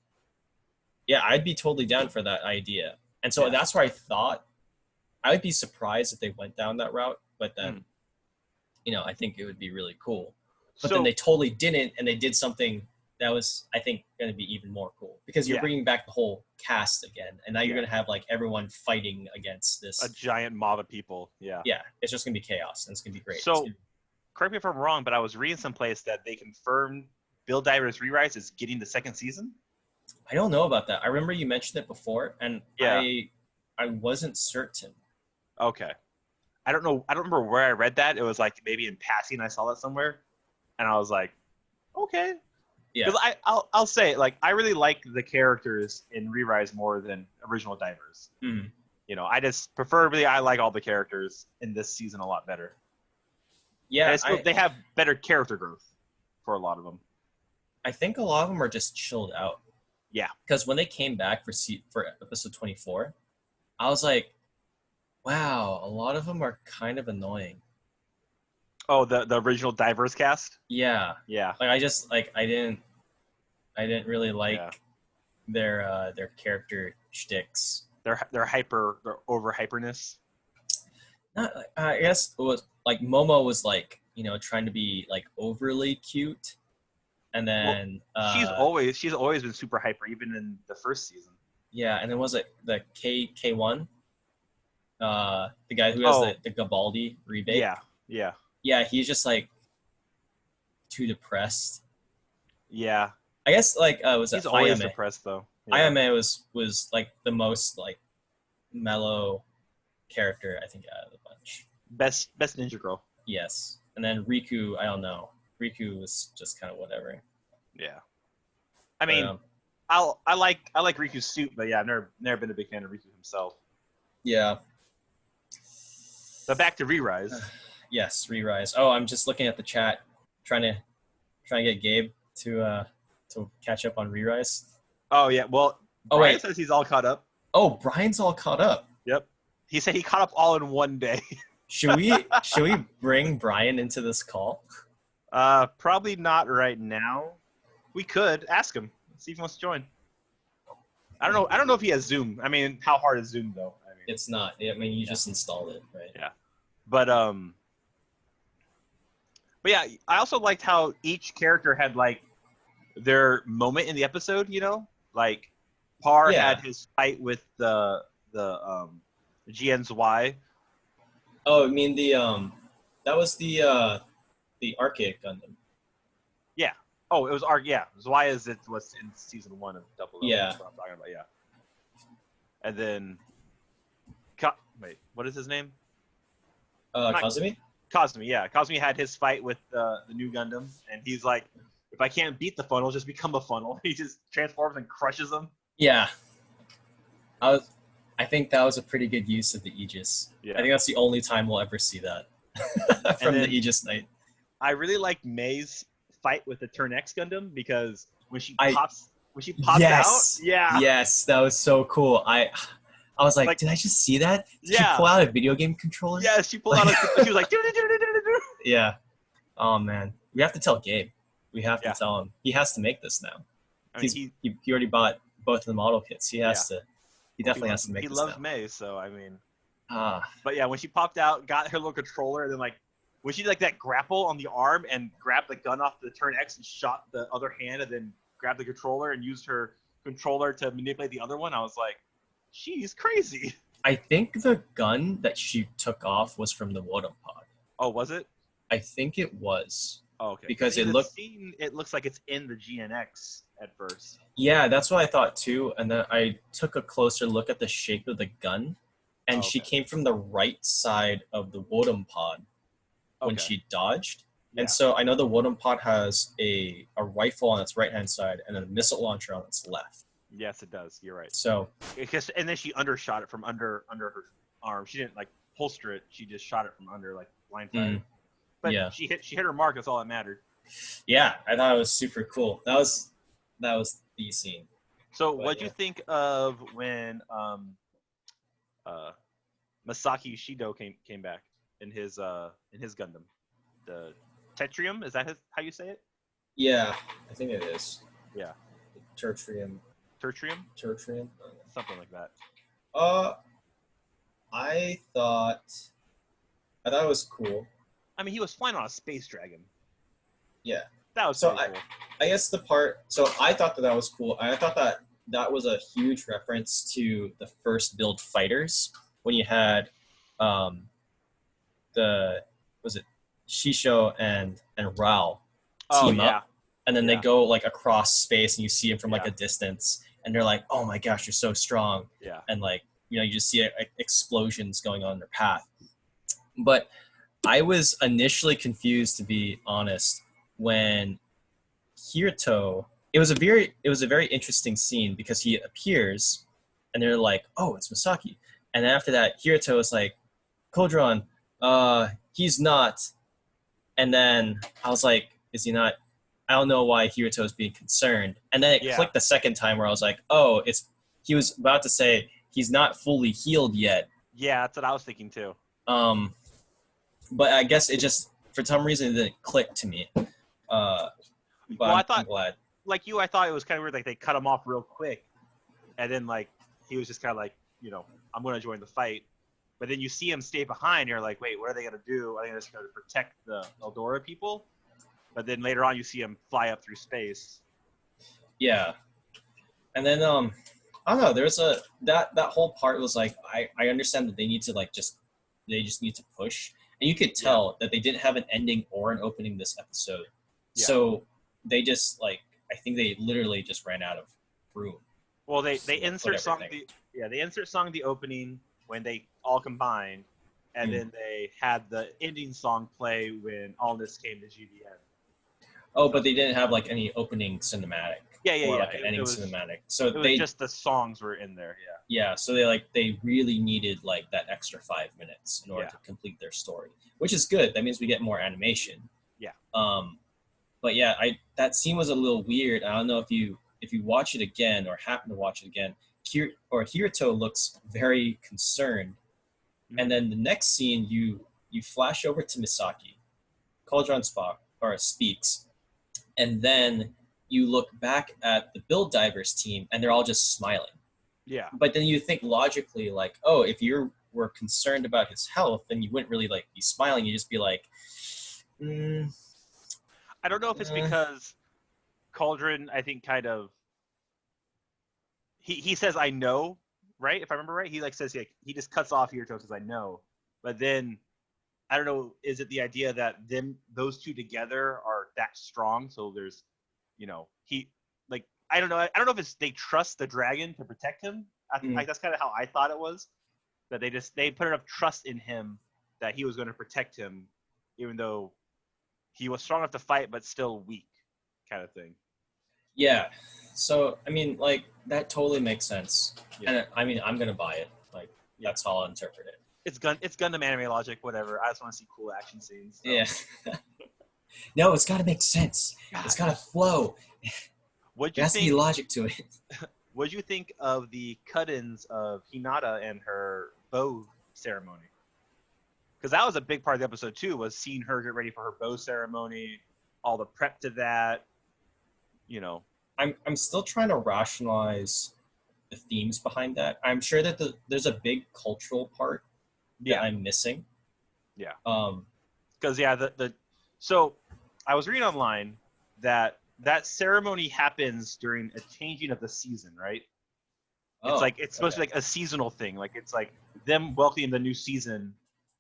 yeah, I'd be totally down for that idea. And so Yeah. that's where I thought I would be surprised if they went down that route, but then I think it would be really cool. But then they totally didn't, and they did something that was, I think, going to be even more cool, because you're Yeah. bringing back the whole cast again, and now you're Yeah. going to have like everyone fighting against this. A giant mob of people. Yeah. Yeah, it's just going to be chaos, and it's going to be great. So- It's gonna- Correct me if I'm wrong, but I was reading someplace that they confirmed Bill Divers Re-Rise is getting the second season. I don't know about that. I remember you mentioned it before, and Yeah. I wasn't certain. Okay. I don't know. I don't remember where I read that. It was like maybe in passing I saw that somewhere, and I was like, okay. Yeah. Because I'll say, like, I really like the characters in Re-Rise more than original Divers. Mhm. I just preferably I like all the characters in this season a lot better. Yeah, And they have better character growth for a lot of them. I think a lot of them are just chilled out. Yeah. Because when they came back for episode 24, I was like, wow, a lot of them are kind of annoying. Oh, the original Divers cast? Yeah. Yeah. Like I didn't really like Yeah. their character shticks. Their over hyperness. Not I guess it was like Momo was like, trying to be like overly cute. And then She's always been super hyper, even in the first season. yeah, and then was it the K1? The guy who has the Gabaldi rebate. Yeah. Yeah. Yeah, he's just like too depressed. Yeah. I guess like was He's it always Ayame? depressed though. Yeah. Ayame was like the most like mellow character, I think, out of the bunch. Best ninja girl. Yes, and then Riku, I don't know. Riku was just kind of whatever. Yeah. I mean, I like Riku's suit, but yeah, I've never been a big fan of Riku himself. yeah. But back to Re-Rise. Yes, Re-Rise. Oh, I'm just looking at the chat, trying to get Gabe to catch up on Re-Rise. Oh yeah, well, Oh, Brian wait. says he's all caught up. Oh, Brian's all caught up. Yep. He said he caught up all in one day. Should we bring Brian into this call? Probably not right now. We could ask him, see if he wants to join. I don't know if he has Zoom. I mean, how hard is Zoom though? I mean, It's not. I mean, you just installed it, right? Yeah. But yeah, I also liked how each character had like their moment in the episode. Like Par Yeah. had his fight with the GN's Y. Oh, I mean that was the archaic Gundam. Oh, it was Arc. Yeah, Y is it was in season 1 of Double. Yeah. That's what I'm talking about. Yeah. And then, wait, what is his name? Kazumi? Cosme. Yeah, Cosme had his fight with the new Gundam, and he's like, if I can't beat the funnel, just become a funnel. He just transforms and crushes them. Yeah. I I think that was a pretty good use of the Aegis. Yeah. I think that's the only time we'll ever see that from the Aegis Knight. I really like May's fight with the Turn X Gundam because when she I- pops Yes. out, yeah, Yes, that was so cool. I was like, did I just see that? Did she Yeah. pull out a video game controller? yeah, she pulled out. She was like, "Do-do-do-do-do-do-do." Yeah. Oh man, we have to tell Gabe. We have to Yeah. tell him. He has to make this now. I mean, He already bought both of the model kits. He has to. He definitely loves, has to make he this loves now. May, so I mean, Ah, but yeah, when she popped out, got her little controller, and then like when she did like that grapple on the arm and grabbed the gun off the Turn X and shot the other hand, and then grabbed the controller and used her controller to manipulate the other one, I was like, she's crazy. I think the gun that she took off was from the Wotem pod. Oh, was it? I think it was. Oh, okay. Because In it the looked. scene, it looks like it's in the GNX at first. Yeah, that's what I thought too. And then I took a closer look at the shape of the gun, and Oh, she okay. came from the right side of the Wotem pod when Okay. she dodged. Yeah. And so I know the Wotem pod has a rifle on its right hand side and a missile launcher on its left. Yes, it does. You're right. So And then she undershot it from under her arm. She didn't like holster it. She just shot it from under, like blindsided. But yeah. she hit her mark. That's all that mattered. yeah, I thought it was super cool. That was the scene. So, But, what'd yeah. you think of when Masaki Shido came back in his Gundam, the Tetrium? Is that how you say it? Yeah, I think it is. Yeah. Tertium. Tertrium, something like that. I thought it was cool. I mean, he was flying on a space dragon. Yeah. That was So pretty cool. I guess the part. So I thought that was cool. I thought that was a huge reference to the first build fighters when you had, was it Shisho and Rao team up, and then they go like across space, and you see them from like a distance, and they're like, "Oh my gosh, you're so strong!" Yeah. And like you just see explosions going on in their path. But I was initially confused, to be honest, when Kirito. It was a very interesting scene because he appears, and they're like, "Oh, it's Masaki," and then after that, Kirito is like, "Kodron, he's not," and then I was like, "Is he not?" I don't know why Kirito is being concerned, and then it clicked the second time where I was like, "Oh, he was about to say he's not fully healed yet." Yeah, that's what I was thinking too. But I guess it just for some reason it didn't click to me. But I thought, I'm glad. like you, I thought it was kind of weird. Like they cut him off real quick, and then like he was just kind of like, I'm going to join the fight. But then you see him stay behind. And you're like, wait, what are they going to do? Are they just going to protect the Eldora people? But then later on, you see him fly up through space. Yeah, and then I don't know. There's that whole part was like I understand that they need to they just need to push, and you could tell that they didn't have an ending or an opening this episode. Yeah. So they just I think they literally just ran out of room. Well, they insert song they insert song the opening when they all combined, and then they had the ending song play when all this came to GDN. Oh, but they didn't have any opening cinematic. Or an ending cinematic. So it was just the songs were in there. Yeah. Yeah, so they really needed that extra 5 minutes in order to complete their story, which is good. That means we get more animation. Yeah. But yeah, that scene was a little weird. I don't know if you watch it again or happen to watch it again. Hirito looks very concerned, and then the next scene you flash over to Misaki. Cauldron speaks, and then you look back at the Build Divers team, and they're all just smiling. Yeah. But then you think logically, oh, if you were concerned about his health, then you wouldn't really be smiling. You'd just be like, I don't know if it's because Cauldron, I think, kind of he says I know, right? If I remember right, he says he just cuts off Hirito because I know. But then I don't know, is it the idea that those two together are that strong? So there's I don't know. I don't know if it's they trust the dragon to protect him. That's kind of how I thought it was. That they put enough trust in him that he was going to protect him, even though he was strong enough to fight but still weak, kind of thing. Yeah. So I mean, that totally makes sense. Yeah. And I mean, I'm gonna buy it. That's how I'll interpret it. It's Gundam anime logic, whatever. I just want to see cool action scenes. So. Yeah. No, it's got to make sense. It's got to flow. What'd There you has to be think? logic to it. What'd you think of the cut-ins of Hinata and her bow ceremony? Because that was a big part of the episode too. Was seeing her get ready for her bow ceremony, all the prep to that. You know. I'm still trying to rationalize the themes behind that. I'm sure that there's a big cultural part that I'm missing. Yeah. Um. Because so I was reading online that ceremony happens during a changing of the season, right? It's supposed to be like a seasonal thing. Like it's like them welcoming the new season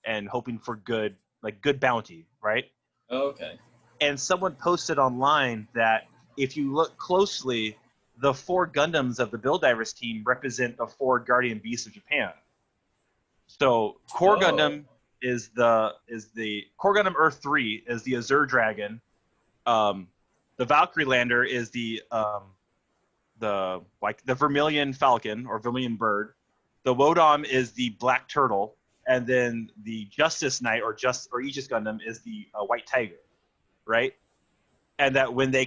and hoping for good bounty, right? Oh, okay. And someone posted online that if you look closely, the 4 Gundams of the Build Divers team represent the 4 Guardian Beasts of Japan. So Core Gundam is the Core Gundam Earth 3 is the Azure Dragon. The Valkyrie Lander is the Vermilion Falcon or Vermilion Bird. The Wodom is the Black Turtle, and then the Justice Knight or Aegis Gundam is the White Tiger, right? And that when they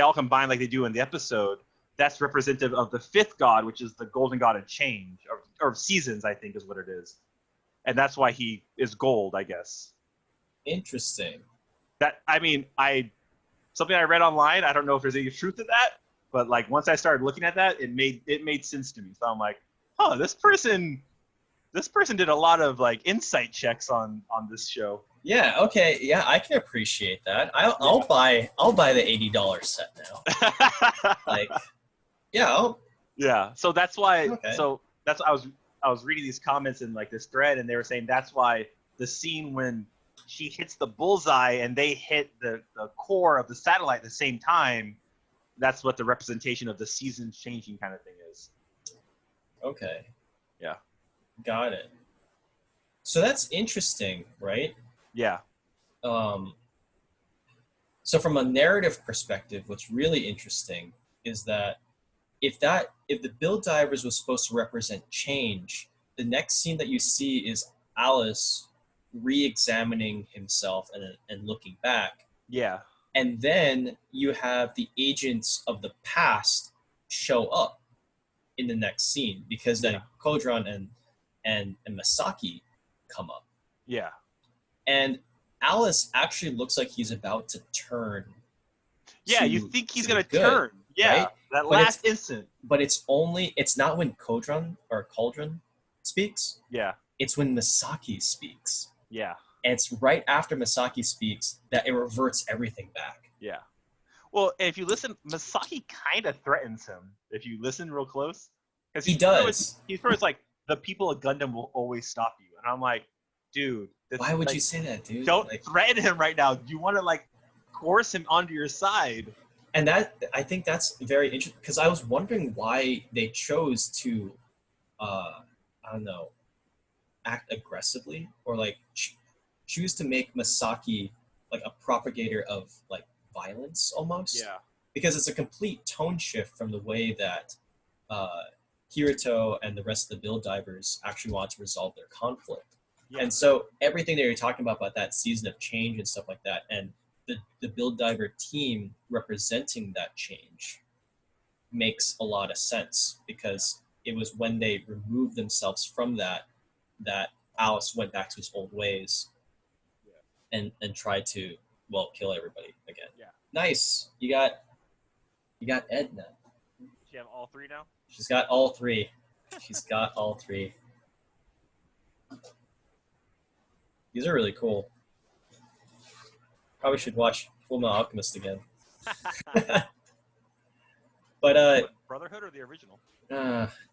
all combine like they do in the episode, that's representative of the 5th god, which is the Golden God of Change or seasons, I think is what it is, and that's why he is gold, I guess. Interesting. Something I read online. I don't know if there's any truth to that, but like once I started looking at that, it made sense to me. So I'm like, oh, this person did a lot of like insight checks on this show. Yeah. Okay. Yeah, I can appreciate that. I'll buy the $80 set now. Like, yeah. Yeah. So that's why. Okay. So that's I was reading these comments in like this thread, and they were saying that's why the scene when she hits the bullseye and they hit the core of the satellite at the same time, that's what the representation of the seasons changing kind of thing is. Okay. Yeah. Got it. So that's interesting, right? Yeah. So from a narrative perspective, what's really interesting is that if the Build Divers was supposed to represent change, the next scene that you see is Alice re-examining himself and looking back. Yeah. And then you have the agents of the past show up in the next scene because then Kodron and Masaki come up. Yeah. And Alice actually looks like he's about to turn. Yeah, you think he's going to turn. Yeah, right? That last instant. But it's not when Cauldron speaks. Yeah. It's when Masaki speaks. Yeah. And it's right after Masaki speaks that it reverts everything back. Yeah. Well, if you listen, Masaki kind of threatens him if you listen real close. He does. He's first like, the people at Gundam will always stop you. And I'm like, dude. Why would you say that, dude? Don't threaten him right now. You want to like force him onto your side. And I think that's very interesting because I was wondering why they chose to, I don't know, act aggressively or like choose to make Masaki like a propagator of like violence almost. Yeah. Because it's a complete tone shift from the way that Kirito and the rest of the Build Divers actually want to resolve their conflict. Yeah. And so everything that you're talking about that season of change and stuff like that, and the Build Diver team representing that change makes a lot of sense because it was when they removed themselves from that Alice went back to his old ways and tried to, kill everybody again. Yeah. Nice. You got Edna. Does she have all 3 now? She's got all 3. She's got all 3. These are really cool. Probably should watch Fullmetal Alchemist again. But Brotherhood or the original?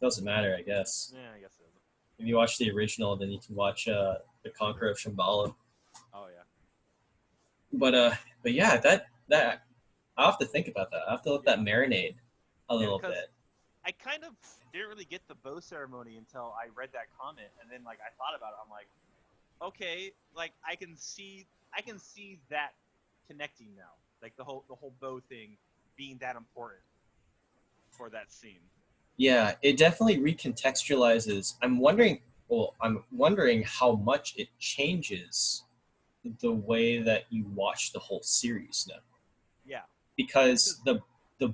Doesn't matter, I guess. Yeah, I guess it doesn't. If you watch the original, then you can watch The Conqueror of Shambhala. Oh yeah. But yeah, that I'll have to think about that. I'll have to let that marinate a little bit. I kind of didn't really get the bow ceremony until I read that comment, and then like I thought about it. I'm like, okay, like I can see that connecting now, like the whole bow thing being that important for that scene. Yeah, it definitely recontextualizes. I'm wondering how much it changes the way that you watch the whole series now. Yeah. Because the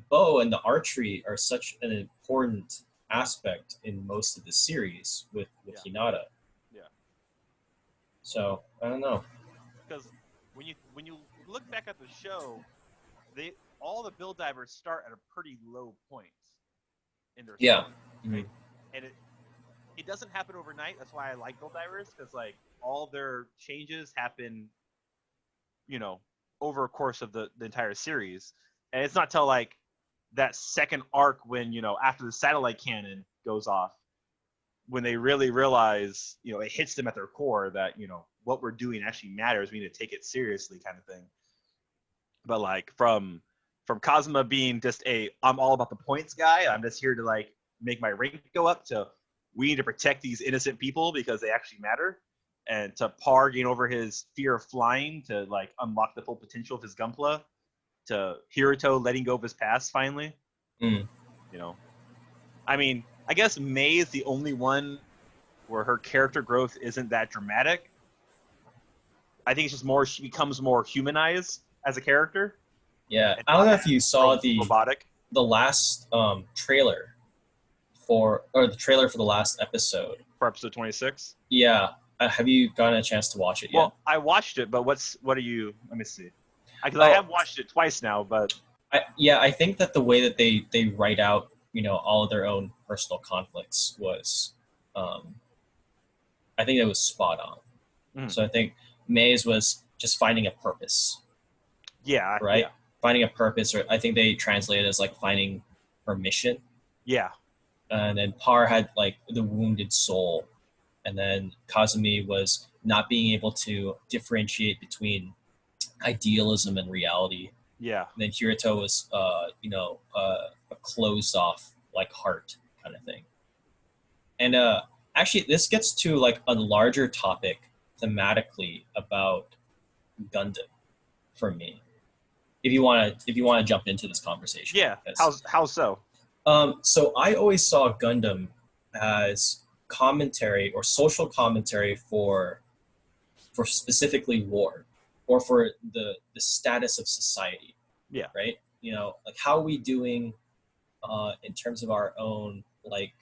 bow and the archery are such an important aspect in most of the series with Yeah. Hinata. Yeah. So I don't know. Because when you look back at the show, they all the build divers start at a pretty low point in their Yeah. story, Mhm. right? And it doesn't happen overnight. That's why I like build divers, because like all their changes happen, you know, over a course of the entire series. And it's not till like that second arc when, after the satellite cannon goes off, when they really realize, it hits them at their core that, what we're doing actually matters. We need to take it seriously, kind of thing. But like from Cosma being just I'm all about the points guy, I'm just here to like make my rank go up, to we need to protect these innocent people because they actually matter, and to Par getting over his fear of flying to like unlock the full potential of his Gunpla, to Hiruto letting go of his past finally. Mm. You know, I mean, I guess May is the only one where her character growth isn't that dramatic. I think it's just more she becomes more humanized as a character. Yeah, And I don't not know if as you saw robotic. the last trailer or the trailer for the last episode. For episode 26. Yeah, have you gotten a chance to watch it yet? Well, I watched it, but what are you? Let me see. Because I Oh, have watched it twice now, but I think that the way that they write out all of their own personal conflicts was, um, I think it was spot on. So I think May's was just finding a purpose, yeah, right? Finding a purpose, or I think they translate it as like finding her mission. yeah, And then Par had like the wounded soul, and then Kazumi was not being able to differentiate between idealism and reality. yeah, And then Hiruto was, a closed off like heart kind of thing. And actually, this gets to like a larger topic thematically about Gundam for me. If you want to jump into this conversation, yeah. because, How so? so I always saw Gundam as commentary or social commentary for specifically war, or for the status of society. Yeah, Right? Like how are we doing in terms of our own like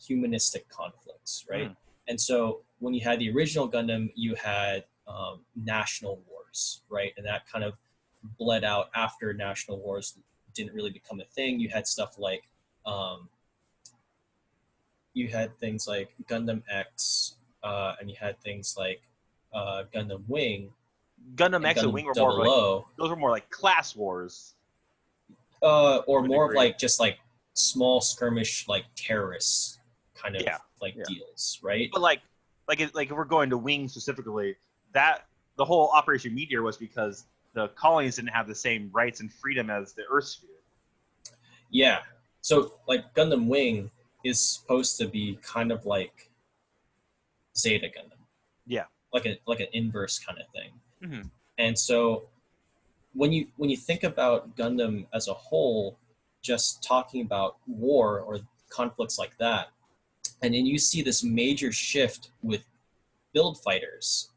humanistic conflicts, right? And so when you had the original Gundam, you had national wars, right? And that kind of bled out after national wars didn't really become a thing. You had stuff like you had things like Gundam X, and you had things like Gundam Wing Gundam and X and Gundam Wing were more Double like O, those were more like class wars, or to a more of degree. like just like small skirmish like terrorists kind of Yeah, like yeah. deals, right? But like if we're going to Wing specifically, that the whole Operation Meteor was because the colonies didn't have the same rights and freedom as the Earth sphere. Yeah. So like Gundam Wing is supposed to be kind of like Zeta Gundam, Yeah. like an inverse kind of thing. Mm-hmm. And so when you think about Gundam as a whole, just talking about war or conflicts like that, and then you see this major shift with build fighters,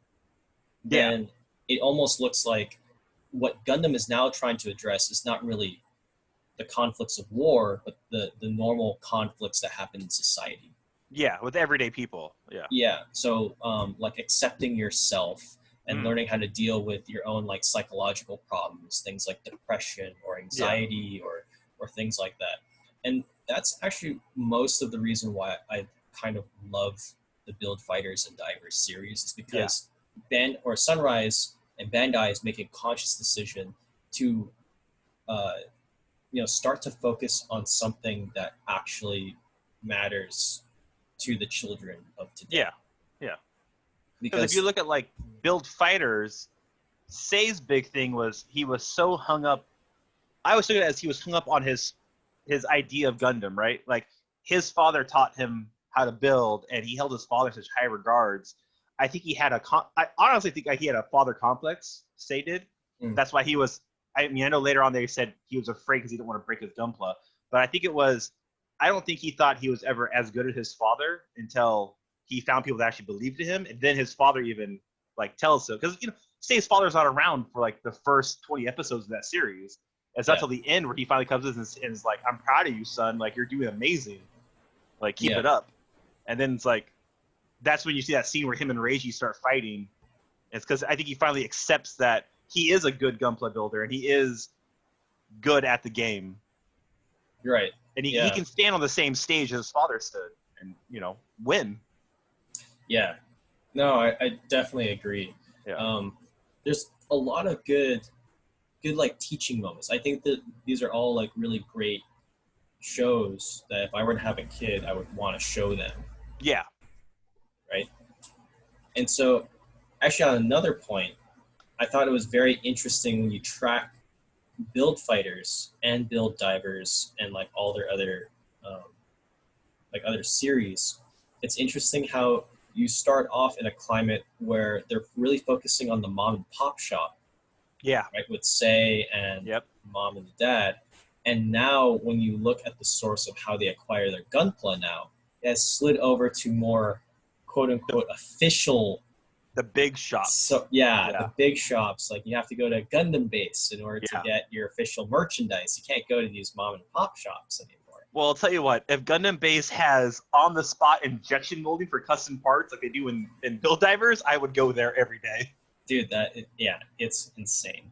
Yeah. then it almost looks like what Gundam is now trying to address is not really the conflicts of war, but the normal conflicts that happen in society. Yeah, with everyday people. Yeah. Yeah. So like accepting yourself and Mm. learning how to deal with your own like psychological problems, things like depression or anxiety or things like that. And that's actually most of the reason why I kind of love the Build Fighters and Divers series, is because Sunrise and Bandai is making a conscious decision to start to focus on something that actually matters to the children of today. Yeah. Yeah. Because Because if you look at like Build Fighters, Say's big thing was he was so hung up. I always took it as he was hung up on his idea of Gundam, right? Like his father taught him how to build, and he held his father in such high regards. I think he had I honestly think he had a father complex. Say did. That's why he was. I mean, I know later on they said he was afraid because he didn't want to break his Gunpla, but I think it was I don't think he thought he was ever as good as his father until he found people that actually believed in him, and then his father even like tells him, because say his father's not around for like the first 20 episodes of that series. It's not till the end where he finally comes in and is like, "I'm proud of you, son. Like you're doing amazing. Like keep it up." And then it's like that's when you see that scene where him and Reiji start fighting. It's because I think he finally accepts that he is a good Gunpla builder and he is good at the game. You're right. And he can stand on the same stage as his father stood and, win. Yeah. No, I definitely agree. Yeah. There's a lot of good like teaching moments. I think that these are all like really great shows that if I were to have a kid, I would want to show them. Yeah. Right. And so actually on another point, I thought it was very interesting when you track build fighters and build divers and like all their other other series. It's interesting how you start off in a climate where they're really focusing on the mom and pop shop, right, with Sei and mom and the dad. And now when you look at the source of how they acquire their Gunpla now, it has slid over to more quote unquote official, the big shops. So the big shops. Like you have to go to Gundam base in order to get your official merchandise. You can't go to these mom and pop shops anymore. Well, I'll tell you what, if Gundam Base has on-the-spot injection molding for custom parts like they do in Build Divers, I would go there every day. Dude, it's insane.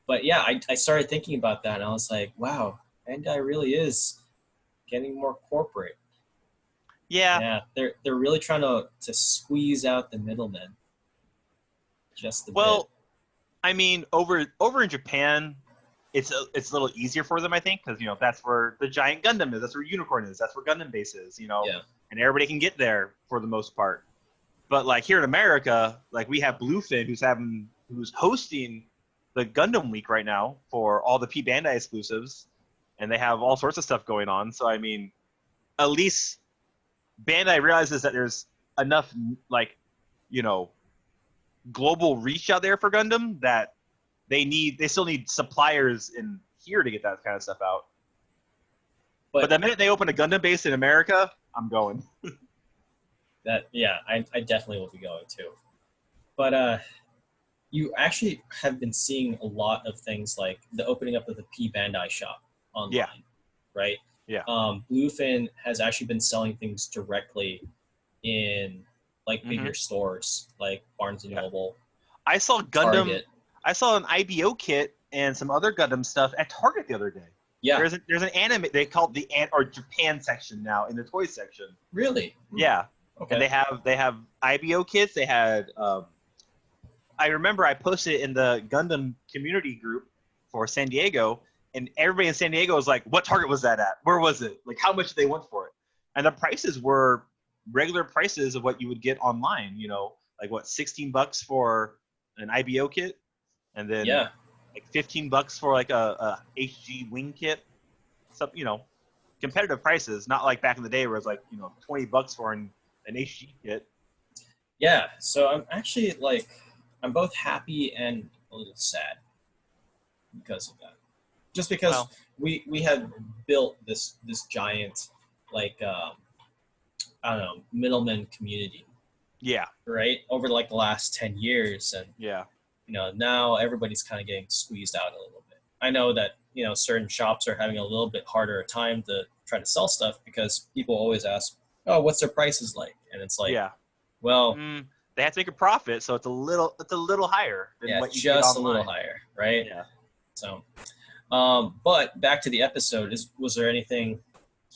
But yeah, I started thinking about that, and I was like, wow, Bandai really is getting more corporate. Yeah. Yeah, they're really trying to squeeze out the middlemen. Just a bit. I mean, over in Japan, it's a little easier for them, I think, because that's where the giant Gundam is, that's where Unicorn is, that's where Gundam Base is, and everybody can get there for the most part. But like here in America, like we have Bluefin who's hosting the Gundam Week right now for all the P Bandai exclusives, and they have all sorts of stuff going on. So I mean, at least Bandai realizes that there's enough global reach out there for Gundam that they still need suppliers in here to get that kind of stuff out. But the minute they open a Gundam base in America, I'm going. I definitely will be going too. But you actually have been seeing a lot of things like the opening up of the P Bandai shop online, right? Yeah. Bluefin has actually been selling things directly in like bigger stores like Barnes and Noble. I saw Gundam. Target. I saw an IBO kit and some other Gundam stuff at Target the other day. Yeah. There's an anime, they call it the Japan section now in the toy section. Really? Yeah. Okay. And they have IBO kits. They had I remember I posted it in the Gundam community group for San Diego, and everybody in San Diego was like, "What Target was that at? Where was it? Like, how much did they want for it?" And the prices were regular prices of what you would get online. Like what, $16 for an IBO kit, and then like $15 for like a HG wing kit. So competitive prices, not like back in the day where it was like $20 for an HG kit. Yeah. So I'm actually like, I'm both happy and a little sad because of that. Just because we have built this giant like I don't know, middleman community. Yeah. Right? Over like the last 10 years, and now everybody's kind of getting squeezed out a little bit. I know that certain shops are having a little bit harder time to try to sell stuff because people always ask, "Oh, what's their prices like?" And it's like, well, they have to make a profit, so it's a little higher than what you get online. Just a little higher, right? Yeah. So, but back to the episode. Was there anything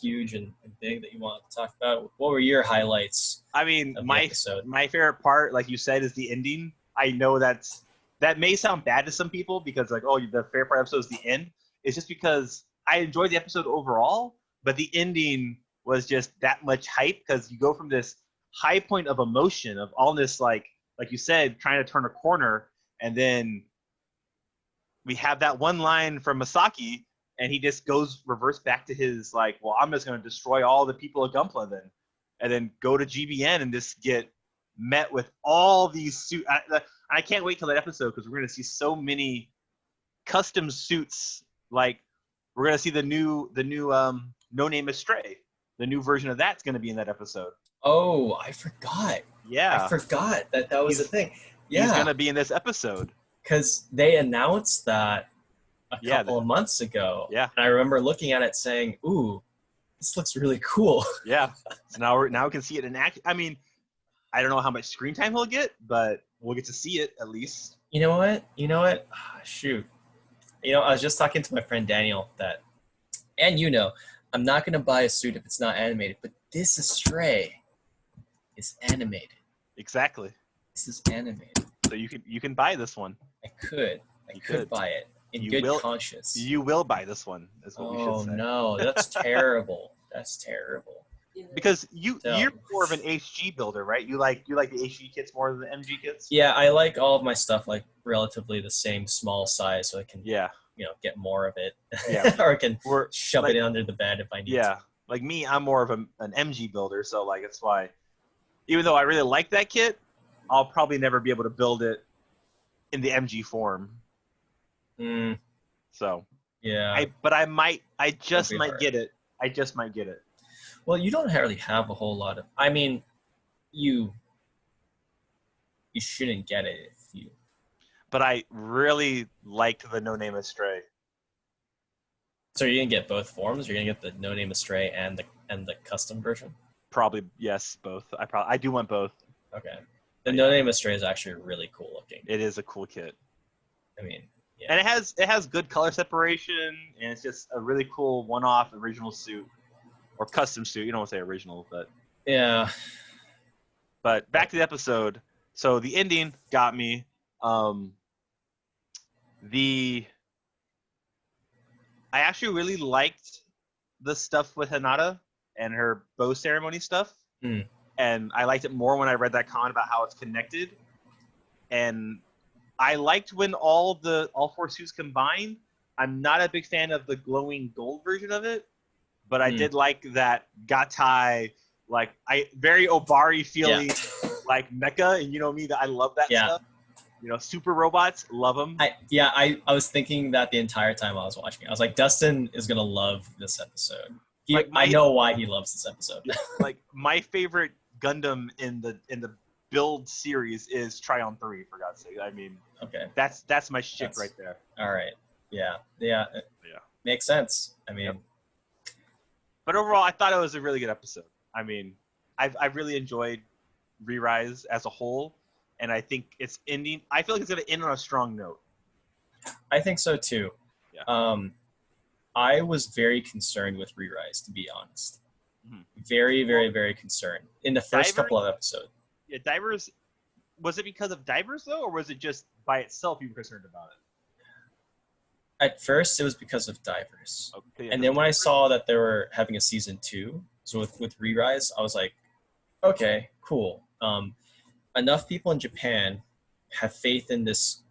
huge and big that you wanted to talk about? What were your highlights? I mean, my favorite part, like you said, is the ending. I know that may sound bad to some people because like, oh, the favorite part of the episode is the end. It's just because I enjoyed the episode overall, but the ending was just that much hype because you go from this high point of emotion of all this like you said, trying to turn a corner, and then we have that one line from Masaki, and he just reverts back to his like, well, I'm just going to destroy all the people of Gunpla then, and then go to GBN and just get met with all these suits. I can't wait till that episode because we're going to see so many custom suits. Like we're going to see the new No Name is Stray. The new version of that's going to be in that episode. Oh, I forgot. Yeah. I forgot that was a thing. He's going Yeah, to be in this episode. because they announced that a Yeah, couple of months ago. Yeah. And I remember looking at it saying, "Ooh, this looks really cool." Yeah. So now we can see it in action. I mean, I don't know how much screen time he'll get, but we'll get to see it at least. You know what? Ah, shoot. I was just talking to my friend Daniel and I'm not going to buy a suit if it's not animated, but this Stray is animated. Exactly. This is animated. So you can buy this one. I could buy it in You good will- conscience. You will buy this one, is what we Oh should say. no, that's terrible. That's terrible. Because So- you're more of an HG builder, right? You like the HG kits more than the MG kits? Yeah, I like all of my stuff like relatively the same small size, so I can Yeah. get more of it. Yeah. Or I can Or shove like- it under the bed if I need Yeah. to. Like me, I'm more of an MG builder, so like that's why even though I really like that kit, I'll probably never be able to build it in the MG form. Mm, So yeah. I just be might hard. get it. I just might get it. Well, you don't really have a whole lot of. I mean, you shouldn't get it if you. But I really liked the No Name is Stray. So you're gonna get both forms. You're gonna get the No Name Astray and the custom version. Probably yes, both. I do want both. Okay. The No Name Astray is actually really cool looking. It is a cool kit. I mean, yeah. And it has good color separation, and it's just a really cool one-off original suit or custom suit. You don't want to say original, but Yeah. back to the episode. So the ending got me. I actually really liked the stuff with Hinata and her bow ceremony stuff, and I liked it more when I read that comment about how it's connected. And I liked when all four suits combined. I'm not a big fan of the glowing gold version of it, but I did like that Gatai, like very Obari feeling, like mecha, and you know me, that I love that stuff. Super robots, love them. I was thinking that the entire time I was watching it. I was like, Dustin is gonna love this episode. I know why he loves this episode. Like my favorite Gundam in the build series is Tryon 3, for God's sake. I mean, Okay. that's my shit right there. All right. Yeah. Makes sense. I mean, But overall, I thought it was a really good episode. I mean, I've really enjoyed Re-Rise as a whole, and I think it's ending. I feel like it's going to end on a strong note. I think so too. Yeah. I was very concerned with Re-Rise, to be honest. Mhm. Very, very, very concerned in the first couple of episodes. Yeah, Divers. Was it because of Divers though, or was it just by itself you were concerned about it? At first, it was because of Divers. Okay, yeah, And then when I saw that they were having a season 2, so with Re-Rise, I was like, okay, cool. Enough people in Japan have faith in this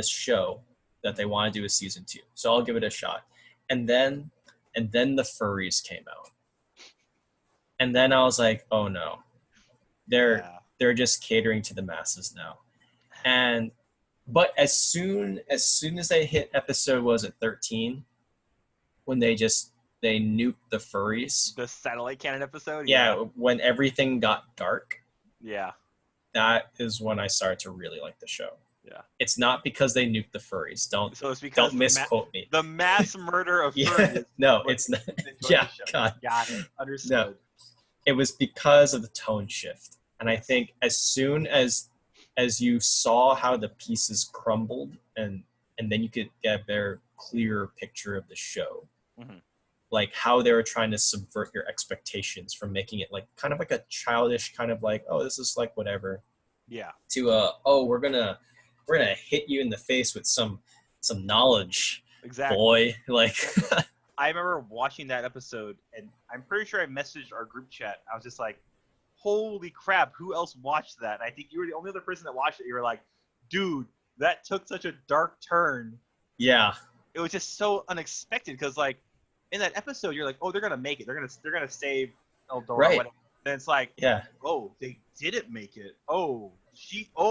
show that they want to do a season 2, so I'll give it a shot. And then the furries came out, and then I was like, oh no, they're just catering to the masses now. But as soon as they hit episode, was it 13, when they nuked the furries? The satellite cannon episode. Yeah, when everything got dark. Yeah. That is when I started to really like the show. Yeah. It's not because they nuked the furries. So it's because Don't misquote me. The mass murder of Yeah. furries. No, it's not. Yeah, God. Got it. Understood. No. It was because of the tone shift. And I think as soon as you saw how the pieces crumbled, and then you could get a better, clearer picture of the show, like how they were trying to subvert your expectations from making it like kind of like a childish kind of like, oh, this is like whatever, to oh, we're gonna hit you in the face with some knowledge, Exactly. boy. Like, I remember watching that episode, and I'm pretty sure I messaged our group chat. I was just like, holy crap, who else watched that? And I think you were the only other person that watched it. You were like, dude, that took such a dark turn. yeah, It was just so unexpected, because like in that episode, you're like, oh, they're gonna make it. They're gonna save Eldora. Right. Whatever. Then it's like, yeah. oh, they didn't make it. Oh,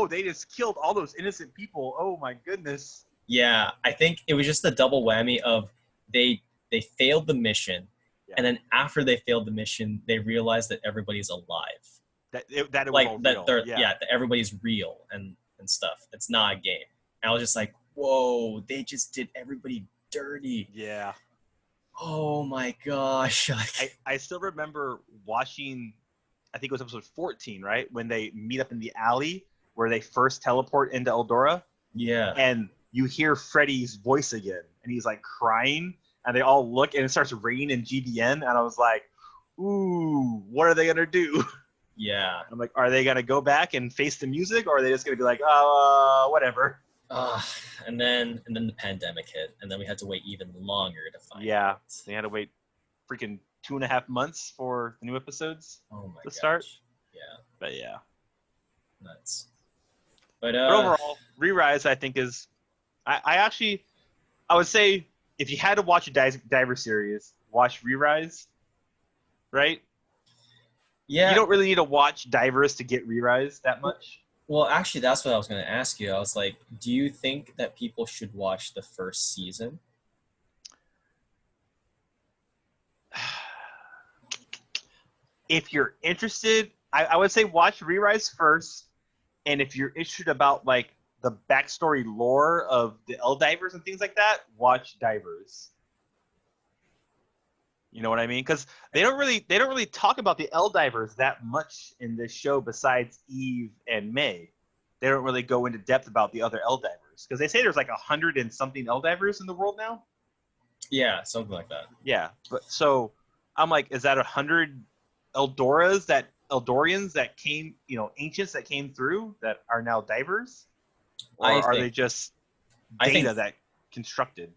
they just killed all those innocent people. Oh my goodness. Yeah, I think it was just the double whammy of they failed the mission, Yeah. And then after they failed the mission, they realized that everybody's alive. That it was Like all that real. they're Yeah. that everybody's real and stuff. It's not a game. And I was just like, whoa, they just did everybody dirty. Yeah. Oh my gosh. I still remember watching, I think it was episode 14, right? When they meet up in the alley where they first teleport into Eldora, Yeah. and you hear Freddy's voice again, and he's like crying, and they all look, and it starts raining in GDN, and I was like, ooh, what are they gonna do? Yeah. I'm like, are they gonna go back and face the music, or are they just gonna be like, whatever? And then the pandemic hit, and then we had to wait even longer to find Yeah, out. they had to wait freaking 2.5 months for the new episodes Oh my to start. Yeah. But yeah. Nuts. But But overall, Re-Rise, I think, is I would say if you had to watch a diver series, watch Re-Rise, right? yeah. You don't really need to watch Divers to get Re-Rise that much. Well, actually, that's what I was going to ask you. I was like, do you think that people should watch the first season? If you're interested, I would say watch Re-Rise first, and if you're interested about like the backstory lore of the Divers and things like that, watch Divers. You know what I mean? Because they don't really talk about the Divers that much in this show besides Eve and May. They don't really go into depth about the other Divers because they say there's like 100 and something Divers in the world now. Yeah, something like that. Yeah, but so I'm like, is that 100 Eldorians that came, ancients that came through that are now divers, or are they just data that constructed?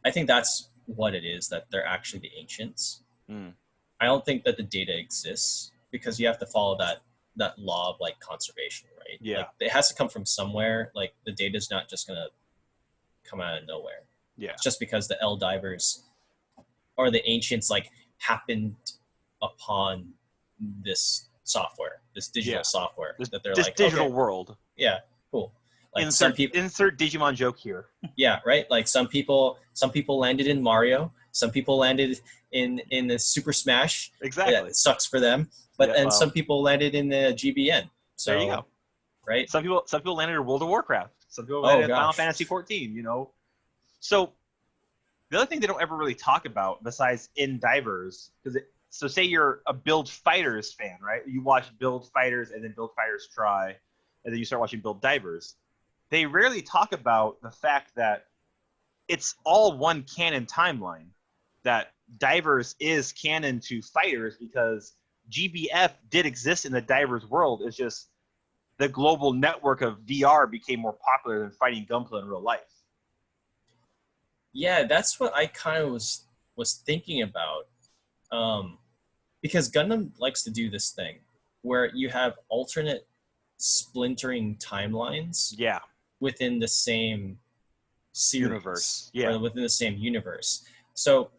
I think that's what it is, that they're actually the ancients. Mm. I don't think that the data exists because you have to follow that law of like conservation, right? Yeah. Like, it has to come from somewhere. Like the data is not just gonna come out of nowhere. Yeah. It's just because the Divers or the ancients like happened upon this software, this digital software that they're this like digital world. Yeah, cool. Like insert Digimon joke here. Yeah, right. Like some people landed in Mario. Some people landed in the Super Smash. Exactly. Yeah, it sucks for them. But some people landed in the GBN. So there you go. Right. Some people landed in World of Warcraft. Some people landed in Final Fantasy 14. So the other thing they don't ever really talk about besides in Divers, so say you're a Build Fighters fan, right? You watch Build Fighters and then Build Fighters Try, and then you start watching Build Divers. They rarely talk about the fact that it's all one canon timeline, that Divers is canon to Fighters because GBF did exist in the Divers world. It's just the global network of VR became more popular than fighting Gunpla in real life. Yeah, that's what I kind of was thinking about. Because Gundam likes to do this thing where you have alternate splintering timelines within the same series, universe, or within the same universe. So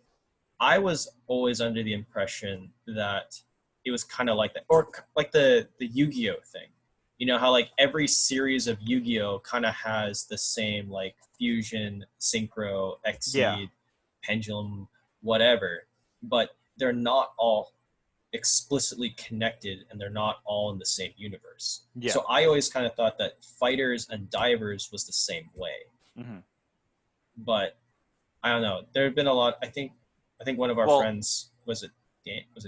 I was always under the impression that it was kind of like that, or like the Yu-Gi-Oh thing. You know how like every series of Yu-Gi-Oh kind of has the same like fusion, synchro, exceed, pendulum, whatever, but they're not all explicitly connected and they're not all in the same universe. Yeah. So I always kind of thought that Fighters and Divers was the same way. Mm-hmm. But I don't know. There have been a lot. I think one of our friends was it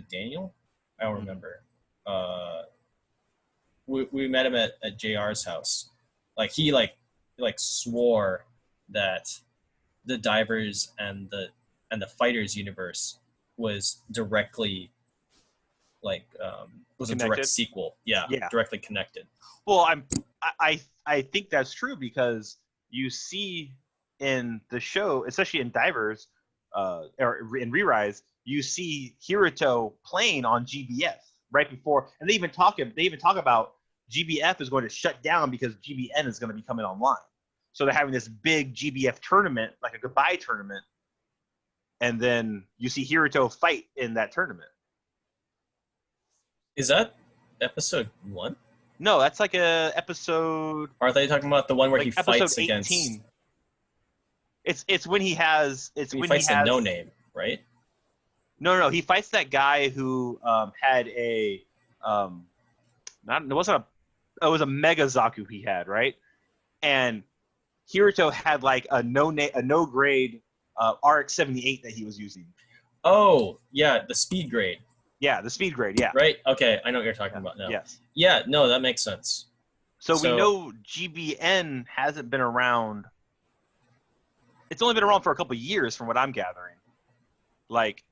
Daniel? I don't remember. We met him at JR's house. Like he swore that the Divers and the Fighters universe was directly was connected? A direct sequel. Yeah, directly connected. Well, I think that's true because you see in the show, especially in Divers, or in Re-Rise, you see Hiruto playing on GBF right before, and they even talk about GBF is going to shut down because GBN is going to be coming online. So they're having this big GBF tournament, like a goodbye tournament, and then you see Hiruto fight in that tournament. Is that episode 1? No, that's like a episode. Or are they talking about the one where he fights 18. against? It's when he has. It's he when fights he has the No Name, right? No. He fights that guy who had a it wasn't a it was a Mega Zaku he had, right? And Kirito had like a no grade RX-78 that he was using. Oh, yeah, the speed grade. Yeah, the speed grade. Yeah. Right? Okay, I know what you're talking about now. Yes. Yeah, no, that makes sense. So we know GBN hasn't been around. It's only been around for a couple of years, from what I'm gathering. Like,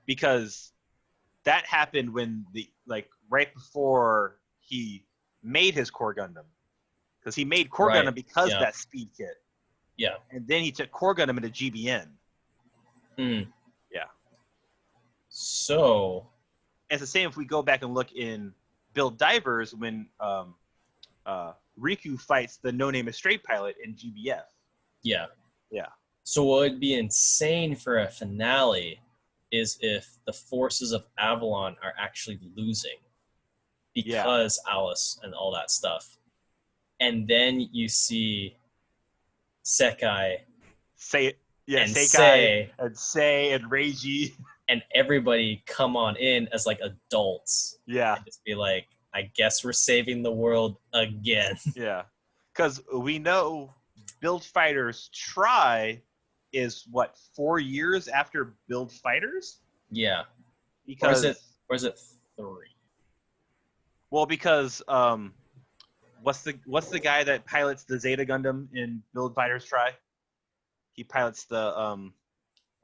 because that happened when right before he made his Core Gundam, because he made Core Gundam because of that speed kit. Yeah. And then he took Core Gundam into GBN. Mm. Yeah. So. It's the same if we go back and look in Build Divers when Riku fights the No Name is Straight pilot in GBF. Yeah. Yeah. So what would be insane for a finale is if the forces of Avalon are actually losing because Alice and all that stuff. And then you see Sekai and Sekai and Sei and Reiji and everybody come on in as like adults. Yeah. And just be like, I guess we're saving the world again. Yeah. Because we know Build Fighters Try is what, 4 years after Build Fighters? Yeah. Because or is it 3? Well, because what's the guy that pilots the Zeta Gundam in Build Fighters Try? He pilots the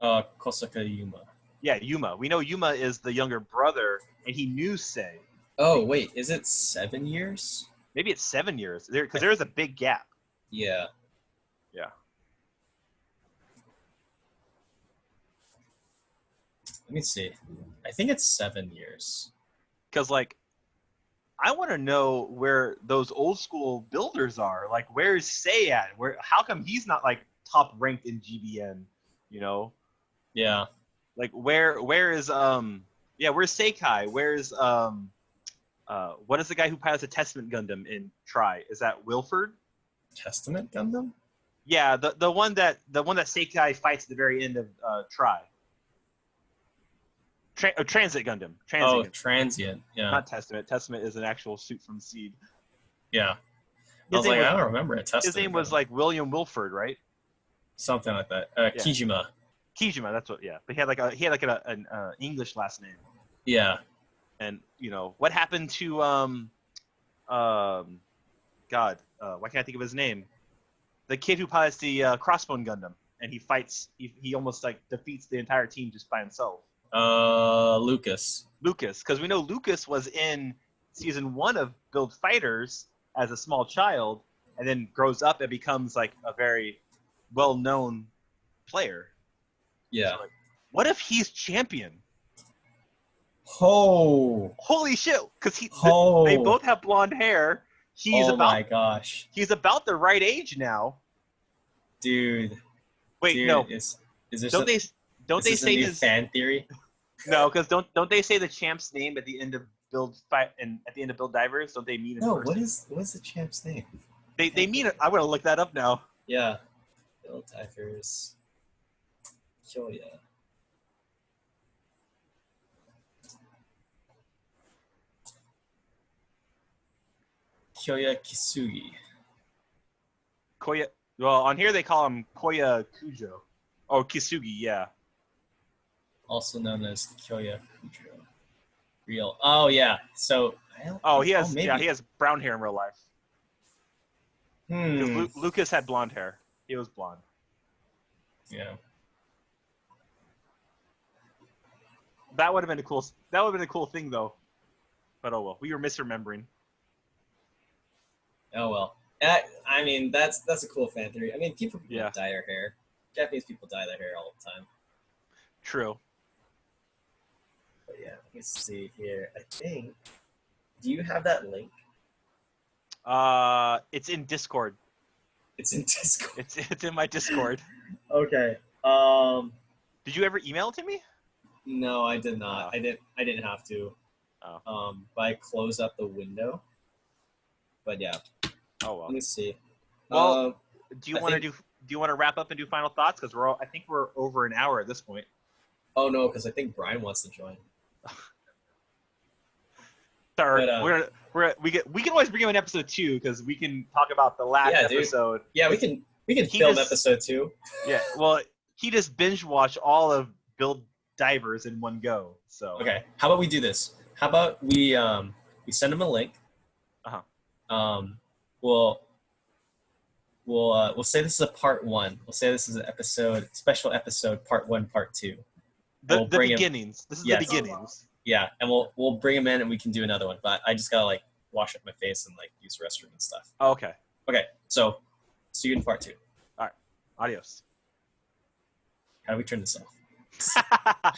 Kosaka Yuma. Yeah, Yuma. We know Yuma is the younger brother, and he knew Sei. Oh wait, is it 7 years? Maybe it's 7 years. Because there is a big gap. Yeah. Yeah. Let me see. I think it's 7 years. Because like, I want to know where those old school builders are. Like, where is Sei at? How come he's not like top ranked in GBN? You know? Yeah. Like, where is where's Sekai? Where's what is the guy who pilots a Testament Gundam in Try? Is that Wilford? Testament Gundam? Yeah, the one that Sekai fights at the very end of Try. Transit Gundam. Gundam. Transient. Yeah. Not Testament. Testament is an actual suit from Seed. Yeah. I don't remember it. His name was like William Wilford, right? Something like that. Kijima. Kijima, that's what. Yeah, but he had an English last name. Yeah. And what happened to why can't I think of his name? The kid who pilots the Crossbone Gundam, and he fights. He almost like defeats the entire team just by himself. Lucas, because we know Lucas was in season 1 of Build Fighters as a small child, and then grows up and becomes like a very well-known player. Yeah. So, like, what if he's champion? Oh. Holy shit! Because they both have blonde hair. My gosh. He's about the right age now. Dude. Wait, no. Is there Don't they say his fan theory? No, because don't they say the champ's name at the end of Build Fight and at the end of Build Divers? Don't they mean it? No, what's the champ's name? They mean it. I'm gonna look that up now. Yeah. Build Divers. Kyoya. Kyoya Kisugi. Koya. Well, on here they call him Koya Kujo. Oh, Kisugi, yeah. Also known as Kyoya Kujo. Real. Oh yeah. So. He has brown hair in real life. Lucas had blonde hair. He was blonde. Yeah. That would have been a cool. That would have been a cool thing though. But oh well, we were misremembering. Oh well. I mean, that's a cool fan theory. I mean, people dye their hair. Japanese people dye their hair all the time. True. But yeah, let me see here. I think. Do you have that link? It's in Discord. It's in Discord. It's in my Discord. Okay. Did you ever email it to me? No, I did not. I didn't have to. Oh. But I closed up the window. But yeah. Oh well. Let me see. Well, do you want to wrap up and do final thoughts? Because I think we're over an hour at this point. Oh no, because I think Brian wants to join. Sorry, But, we can always bring him in episode 2 because we can talk about the last Yeah, dude. episode. Yeah, we can He film just- episode 2. Yeah, well, he just binge watched all of Build Divers in one go. So Okay, how about we do this? How about we send him a link. Uh-huh. We'll say this is a part 1. We'll say this is an special episode, part 1, part 2. The bring him- beginnings. This is Yes. the beginnings. Yeah, and we'll bring him in and we can do another one. But I just gotta like wash up my face and like use the restroom and stuff. Okay. Okay, so see you in part 2. Adios. How do we turn this off?